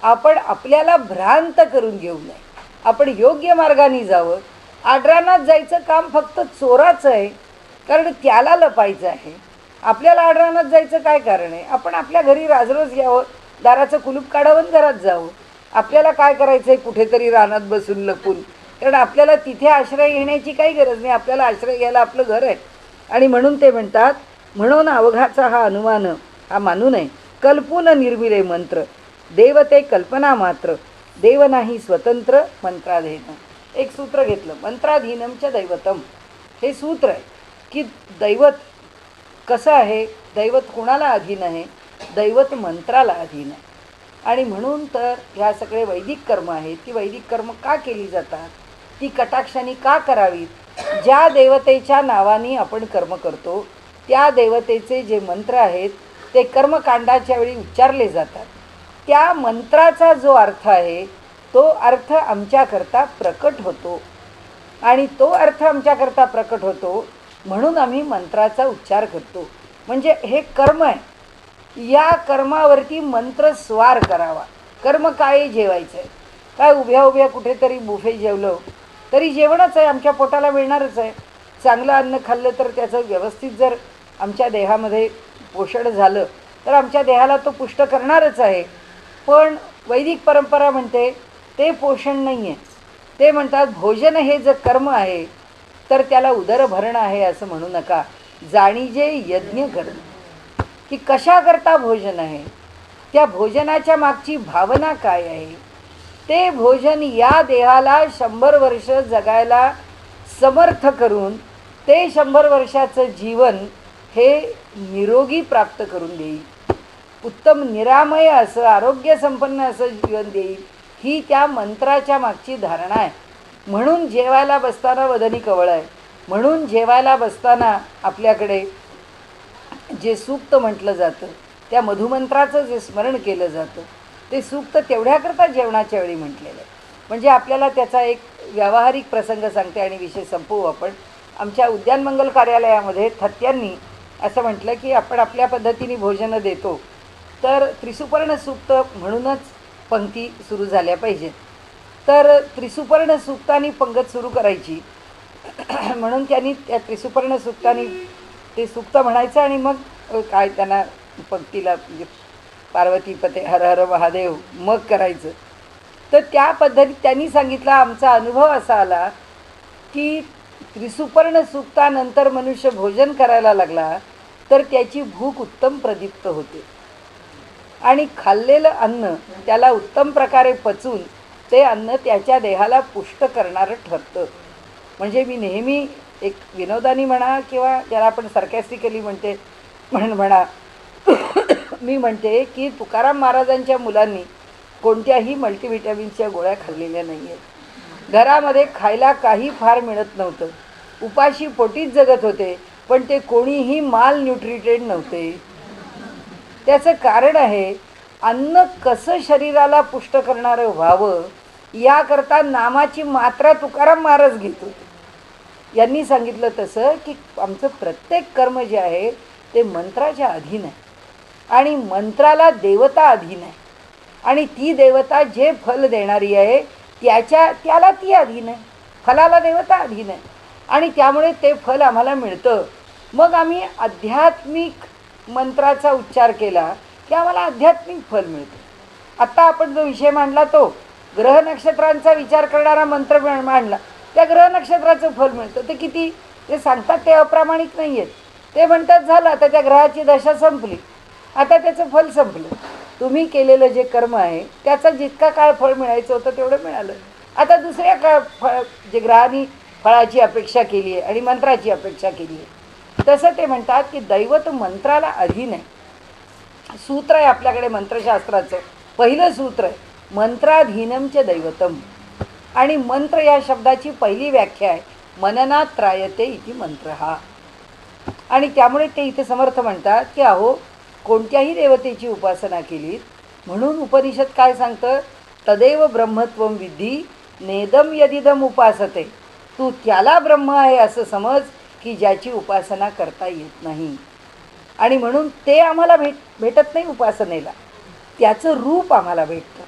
आपण आपल्याला भ्रांत करून घेऊ नये. आपण योग्य मार्गाने जावं. आडरानात जायचं काम फक्त चोराचं आहे, कारण त्याला लपायचं आहे. आपल्याला आडरानात जायचं काय कारण आहे? आपण आपल्या घरी राजरोज घ्यावं, दाराचं कुलूप काढावं, घरात जावं. आपल्याला काय करायचं आहे कुठेतरी रानात बसून लपून? कारण आपल्याला तिथे आश्रय घेण्याची काही गरज नाही. आपल्याला आश्रय घ्यायला आपलं घर आहे. आणि म्हणून ते म्हणतात म्हणून अवघाचा हा अनुमान हा मानू नये. कल्पून निर्मिले मंत्र देवते कल्पना मात्र, देव नाही स्वतंत्र मंत्राधीन. एक सूत्र घेतलं, मंत्राधीनमच्या दैवतम. हे सूत्र आहे की दैवत कसं आहे दैवत कोणाला अधीन आहे? दैवत मंत्राला अधीन आहे. आणि म्हणून तर ह्या सगळे वैदिक कर्म आहेत, ती वैदिक कर्म का केली जातात? ती कटाक्षाने का करावीत? ज्या देवतेच्या नावाने आपण कर्म करतो त्या देवतेचे जे मंत्र आहेत ते कर्मकांडाच्या वेळी उच्चारले जातात. त्या मंत्राचा जो अर्थ आहे तो अर्थ आमच्याकरता प्रकट होतो. आणि तो अर्थ आमच्याकरता प्रकट होतो म्हणून आम्ही मंत्राचा उच्चार करतो. म्हणजे हे कर्म आहे, या कर्मावरती मंत्र स्वार करावा. कर्म काय? जेवायचं आहे. काय उभ्या उभ्या कुठेतरी बुफे जेवलो तरी जेवणच आहे, आमच्या पोटाला मिळणारच आहे. चांगलं अन्न खाल्लं तर त्याचं व्यवस्थित जर आमच्या देहामध्ये पोषण झालं तर आमच्या देहाला तो पुष्ट करणारच आहे. पण वैदिक परंपरा म्हणते ते पोषण नाही आहे. ते म्हणतात भोजन हे जर कर्म आहे तर त्याला उदर भरणं आहे असं म्हणू नका. जाणीजे यज्ञ करणं, की कशा करता भोजन आहे, त्या भोजनाच्या मागची भावना काय आहे. ते भोजन या देहाला 100 वर्ष जगायला समर्थ करून ते 100 वर्षाचं जीवन हे निरोगी प्राप्त करून देईल. उत्तम निरामय असं आरोग्यसंपन्न असं जीवन देईल, ही त्या मंत्राच्या मागची धारणा आहे. म्हणून जेवायला बसताना वदनी कवळ आहे. म्हणून जेवायला बसताना आपल्याकडे जे सूक्त म्हटलं जातं त्या मधुमंत्राचं जे स्मरण केलं जातं ते सूक्त तेवढ्याकरता जेवणाच्या वेळी म्हटलेलं आहे. म्हणजे आपल्याला त्याचा एक व्यावहारिक प्रसंग सांगते आणि विषय संपवू आपण. आमच्या उद्यानमंगल कार्यालयामध्ये थत्यांनी असं म्हटलं की आपण आपल्या पद्धतीने भोजनं देतो तर त्रिसुपर्ण सूक्त म्हणूनच पंक्ती सुरू झाल्या पाहिजेत. तर त्रिसुपर्ण सूक्तानी पंगत सुरू करायची म्हणून त्यांनी त्या त्रिसुपर्ण सूक्तानी ते सूक्त म्हणायचं आणि मग काय त्यांना पंक्तीला म्हणजे पार्वतीपते हर हर महादेव मग करायचं. तर त्या पद्धतीत त्यांनी सांगितलं, आमचा अनुभव असा आला की त्रिसुपर्ण सूक्तानंतर मनुष्य भोजन करायला लागला तर त्याची भूक उत्तम प्रदीप्त होते आणि खाल्लेलं अन्न त्याला उत्तम प्रकारे पचून ते अन्न त्याच्या देहाला पुष्ट करणारं ठरतं. म्हणजे मी नेहमी एक विनोदानी म्हणा किंवा ज्याला आपण सर्कॅस्टिकली म्हणा मी म्हणते की तुकाराम महाराजांच्या मुलांनी कोणत्याही मल्टीव्हिटॅमिनच्या गोळ्या खाल्लेल्या नाही आहेत. घरामध्ये खायला काही फार मिळत नव्हतं, उपाशी पोटीच जगत होते, पण ते कोणीही माल न्यूट्रिटेड नव्हते. त्याचं कारण आहे अन्न कसं शरीराला पुष्ट करणारं व्हावं याकरता नामाची मात्रा तुकाराम महाराज घेत होते. यांनी सांगितलं तसं की आमचं प्रत्येक कर्म जे आहे ते मंत्राच्या अधीन आहे आणि मंत्राला देवता अधीन आहे आणि ती देवता जे फल देणारी आहे त्याला ती अधीन आहे, फलाला देवता अधीन आहे आणि त्यामुळे ते फल आम्हाला मिळतं. मग आम्ही आध्यात्मिक मंत्राचा उच्चार केला की आम्हाला आध्यात्मिक फल मिळतं. आत्ता आपण जो विषय मांडला तो ग्रह नक्षत्रांचा विचार करणारा मंत्र मांडला, त्या ग्रह नक्षत्राचं फल मिळतं. ते किती ते सांगतात ते अप्रामाणिक नाही आहेत. ते म्हणतात झालं आता त्या ग्रहाची दशा संपली, आता त्याचं फल संपलं. तुम्ही केलेलं जे कर्म आहे त्याचा जितका काळ फळ मिळायचं होतं तेवढं मिळालं. आता दुसऱ्या काळ जे ग्रहांनी फळाची अपेक्षा केली आहे आणि मंत्राची अपेक्षा केली आहे तसं ते म्हणतात की दैवत मंत्राला अधीन आहे. सूत्र आहे आपल्याकडे मंत्रशास्त्राचं, पहिलं सूत्र आहे मंत्राधीनमच दैवतम. आणि मंत्र या शब्दाची पहिली व्याख्या आहे मननात त्रायते इति मंत्र हा. आणि त्यामुळे ते इथे समर्थ म्हणतात की अहो कोणत्याही देवतेची उपासना केली म्हणून उपनिषद काय सांगतं, तदेव ब्रह्मत्वम विद्धी नेदम यदिदम उपासते. तू त्याला ब्रह्म आहे असं समज की ज्याची उपासना करता येत नाही. आणि म्हणून ते आम्हाला भेटत नाही उपासनेला, त्याचं रूप आम्हाला भेटतं.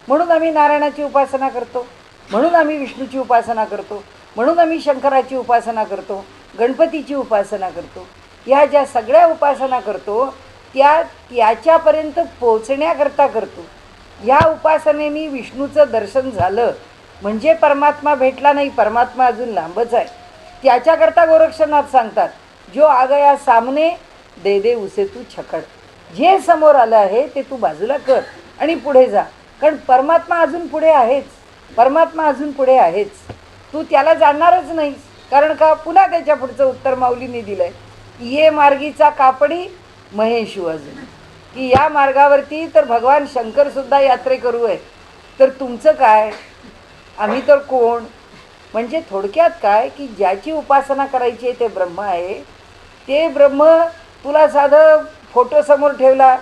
म्हणून आम्ही नारायणाची उपासना करतो, म्हणून आम्ही विष्णूची उपासना करतो, म्हणून आम्ही शंकराची उपासना करतो, गणपतीची उपासना करतो. ह्या ज्या सगळ्या उपासना करतो त्याच्यापर्यंत पोचण्याकरता करतो. या उपासनेने विष्णूचं दर्शन झालं म्हणजे परमात्मा भेटला नाही, परमात्मा अजून लांबच आहे. त्याच्याकरता गोरक्षनाथ सांगतात जो आ गया सामने दे दे उसे तू छकड. जे समोर आलं आहे ते तू बाजूला कर आणि पुढे जा, कारण परमात्मा अजून पुढे आहेच, परमात्मा अजून पुढे आहेच. तू त्याला जाणणारच नाहीस, कारण का पुन्हा त्याच्या पुढचं उत्तर माऊलीने दिलं आहे, ये मार्गीचा कापडी महेशू अजून, की या मार्गावरती तर भगवान शंकरसुद्धा यात्रेकरू आहे, तर तुमचं काय, आम्ही तर कोण. म्हणजे थोडक्यात काय, की ज्याची उपासना करायची आहे ते ब्रह्म आहे. ते ब्रह्म तुला साधं फोटोसमोर ठेवला,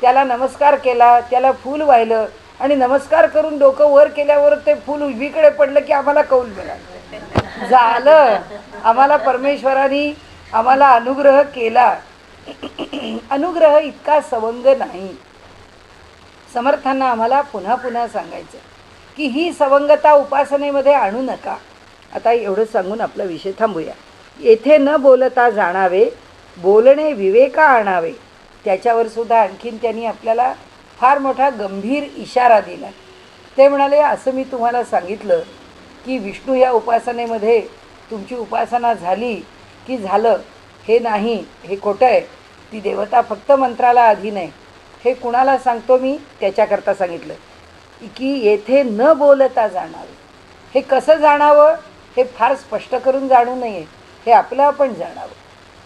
त्याला नमस्कार केला, त्याला फूल वाहिलं आणि नमस्कार करून डोकं वर केल्यावर ते फूल उजवीकडे पडलं की आम्हाला कौल मिळालं, झालं. आम्हाला परमेश्वराने आम्हाला अनुग्रह केला. अनुग्रह इतका सवंग नाही. समर्थांना आम्हाला पुन्हा पुन्हा सांगायचं की ही सवंगता उपासनेमध्ये आणू नका. आता एवढं सांगून आपला विषय थांबूया. येथे न बोलता जाणावे, बोलणे विवेका आणावे. त्याच्यावर सुद्धा आणखीन त्यांनी आपल्याला फार मोठा गंभीर इशारा दिला. ते म्हणाले, असं मी तुम्हाला सांगितलं की विष्णू या उपासनेमध्ये तुमची उपासना झाली की झालं, हे नाही, हे खोटं आहे. ती देवता फक्त मंत्राला अधीन आहे. हे कुणाला सांगतो मी, त्याच्याकरता सांगितलं की येथे न बोलता जाणावे. हे कसं जाणावं, हे फार स्पष्ट करून जाणू नये, हे आपलं आपण जाणावं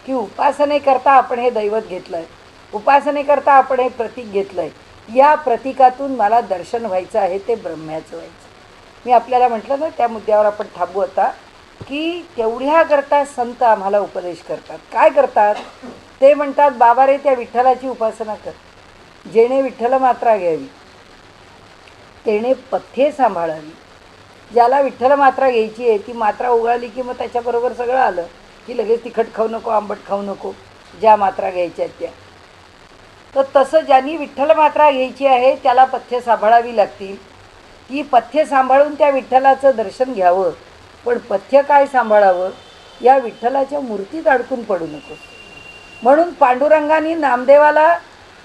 की उपासनेकरता आपण हे दैवत घेतलं आहे, उपासनेकरता आपण हे प्रतीक घेतलं आहे. या प्रतीकातून मला दर्शन व्हायचं आहे, ते ब्रह्म्याचं व्हायचं. मी आपल्याला म्हटलं ना, त्या मुद्द्यावर आपण थांबू आता, की तेवढ्याकरता संत आम्हाला उपदेश करतात. काय करतात ते म्हणतात, बाबा रे, त्या विठ्ठलाची उपासना कर, जेणे विठ्ठल मात्रा घ्यावी, तेणे पथ्ये सांभाळावी. ज्याला विठ्ठल मात्रा घ्यायची आहे, ती मात्रा उगाळली की मग त्याच्याबरोबर सगळं आलं, की लगेच तिखट खाऊ नको, आंबट खाऊ नको, ज्या मात्रा घ्यायच्या आहेत त्या. तर तसं ज्यांनी विठ्ठल मात्रा घ्यायची आहे त्याला पथ्य सांभाळावी लागतील. ती पथ्य सांभाळून त्या विठ्ठलाचं दर्शन घ्यावं. पण पथ्य काय सांभाळावं, या विठ्ठलाच्या मूर्तीत अडकून पडू नको. म्हणून पांडुरंगाने नामदेवाला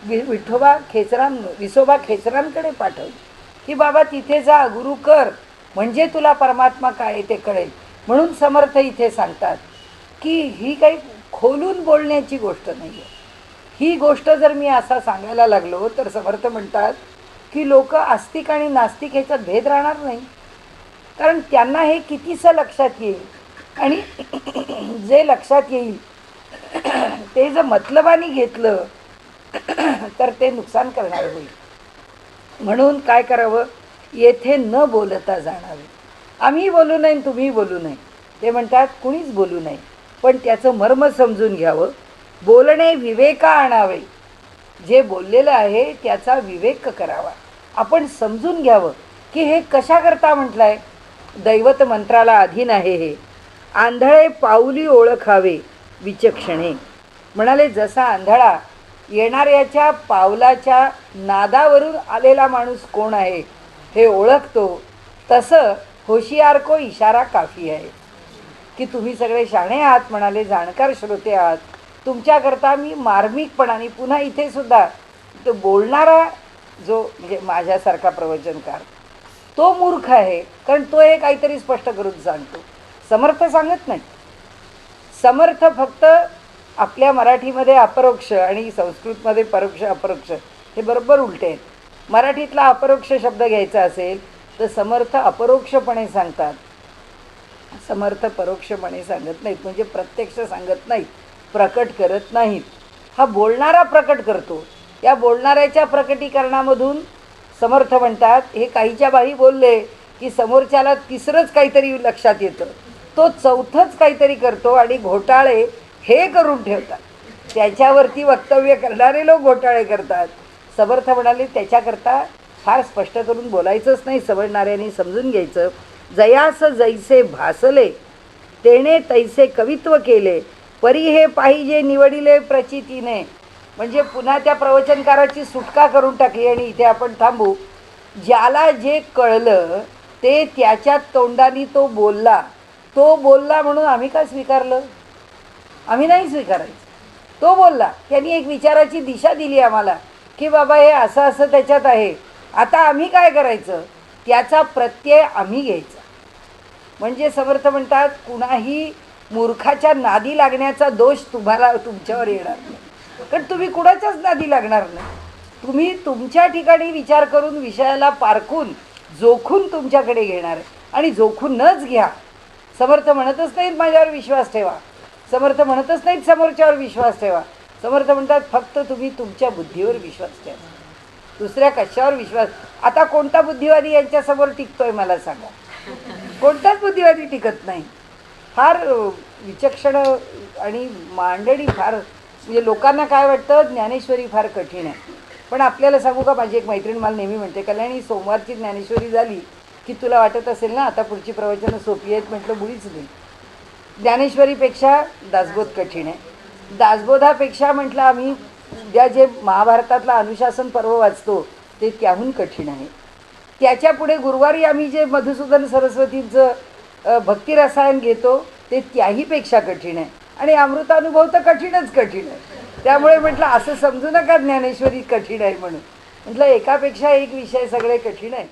विसोबा खेचरांकडे पाठवलं की बाबा तिथे जा, गुरु कर, म्हणजे तुला परमात्मा काय आहे ते कळेल. म्हणून समर्थ इथे सांगतात की ही काही खोलून बोलण्याची गोष्ट नाही आहे. ही गोष्ट जर मी असा सांगायला लागलो तर समर्थ म्हणतात की लोक आस्तिक आणि नास्तिक ह्याच्यात भेद राहणार नाही. कारण त्यांना हे कितीसं लक्षात येईल, आणि जे लक्षात येईल ते जर मतलबाने घेतलं तर ते नुकसान करणार होईल. म्हणून काय करावं, येथे न बोलता जाणावे. आम्ही बोलू नये, तुम्ही बोलू नये. ते म्हणतात कुणीच बोलू नये, पण त्याचं मर्म समजून घ्यावं. बोलणे विवेका आणावे. जे बोललेलं आहे त्याचा विवेक करावा, आपण समजून घ्यावं की हे कशाकरता म्हटलं आहे. दैवत मंत्राला अधीन आहे हे. आंधळे पाऊली ओळखावे विचक्षणे. म्हणाले, जसा आंधळा येणाऱ्याच्या पावलाच्या नादावरून आलेला माणूस कोण आहे हे ओळखतो, तसं होशियार को इशारा काफी आहे. की तुम्ही सगळे शाणे आहात, म्हणाले, जाणकार श्रोते आहात. तुमच्याकरता मी मार्मिकपणाने, पुन्हा इथे सुद्धा तो बोलणारा जो म्हणजे माझ्यासारखा प्रवचनकार, तो मूर्ख आहे, कारण तो हे काहीतरी स्पष्ट करून सांगतो. समर्थ सांगत नाही. समर्थ फक्त आपल्या मराठीमध्ये अपरोक्ष आणि संस्कृतमध्ये परोक्ष अपरोक्ष हे बरोबर उलटे आहेत. मराठीतला अपरोक्ष शब्द घ्यायचा असेल तर समर्थ अपरोक्षपणे सांगतात, समर्थ परोक्षपणे सांगत नाहीत. म्हणजे प्रत्यक्ष सांगत नाहीत, प्रकट करत नाहीत. हा बोलणारा प्रकट करतो. या बोलणाऱ्याच्या प्रकटीकरणामधून समर्थ म्हणतात, हे काहीच्या बाही बोलले की समोरच्याला तिसरंच काहीतरी लक्षात येतं, तो चौथंच काहीतरी करतो आणि घोटाळे हे करून ठेवतात. त्याच्यावरती वक्तव्य करणारे लोक घोटाळे करतात. समर्थ म्हणाले, त्याच्याकरता फार स्पष्ट करून बोलायचंच नाही, समजणाऱ्यांनी समजून घ्यायचं. जयास जैसे भासले तेणे तैसे कवित्व केले, परी हे पाहिजे निवडिले प्रचितीने. म्हणजे पुन्हा त्या प्रवचनकाराची सुटका करून टाकली आणि इथे आपण थांबू. ज्याला जे कळलं ते त्याच्या तोंडाने तो बोलला म्हणून आम्ही का स्वीकारलं, आम्ही नाही स्वीकारायचं. तो बोलला, त्यांनी एक विचाराची दिशा दिली आम्हाला की बाबा हे असं असं त्याच्यात आहे. आता आम्ही काय करायचं, त्याचा प्रत्यय आम्ही घ्यायचा. म्हणजे समर्थ म्हणतात, कुणाही मूर्खाच्या नादी लागण्याचा दोष तुमच्यावर येणार नाही, कारण तुम्ही कुणाच्याच नादी लागणार नाही. तुम्ही तुमच्या ठिकाणी विचार करून विषयाला पारखून जोखून तुमच्याकडे घेणार आणि जोखूनच घ्या. समर्थ म्हणतच नाहीत माझ्यावर विश्वास ठेवा, समर्थ म्हणतच नाहीत समोरच्यावर विश्वास ठेवा. समर्थ म्हणतात फक्त तुम्ही तुमच्या बुद्धीवर विश्वास ठेवा, दुसऱ्या कशावर विश्वास. आता कोणता बुद्धिवादी यांच्यासमोर टिकतोय मला सांगा? कोणताच बुद्धिवादी टिकत नाही. फार विचक्षण आणि मांडणी फार, म्हणजे लोकांना काय वाटतं ज्ञानेश्वरी फार कठीण आहे. पण आपल्याला सांगू का, माझी एक मैत्रीण मला नेहमी म्हणते, कल्याणी सोमवारची ज्ञानेश्वरी झाली की तुला वाटत असेल ना आता पुढची प्रवचनं सोपी आहेत. म्हटलं मुळीच नाही. ज्ञानेश्वरीपेक्षा दासबोध कठीण आहे. दासबोधापेक्षा म्हटलं आम्ही उद्या जे महाभारतातला अनुशासन पर्व वाचतो ते त्याहून कठीण आहे. त्याच्या पुढे गुरुवारी आम्ही जे मधुसूदन सरस्वतींचं भक्तिरसायन घेतो ते त्याहीपेक्षा कठीण आहे. आणि अमृतानुभव तर कठीणच कठीण आहे. त्यामुळे म्हटलं असं समजू नका ज्ञानेश्वरी कठीण आहे म्हणून. म्हटलं एकापेक्षा एक विषय सगळे कठीण आहे.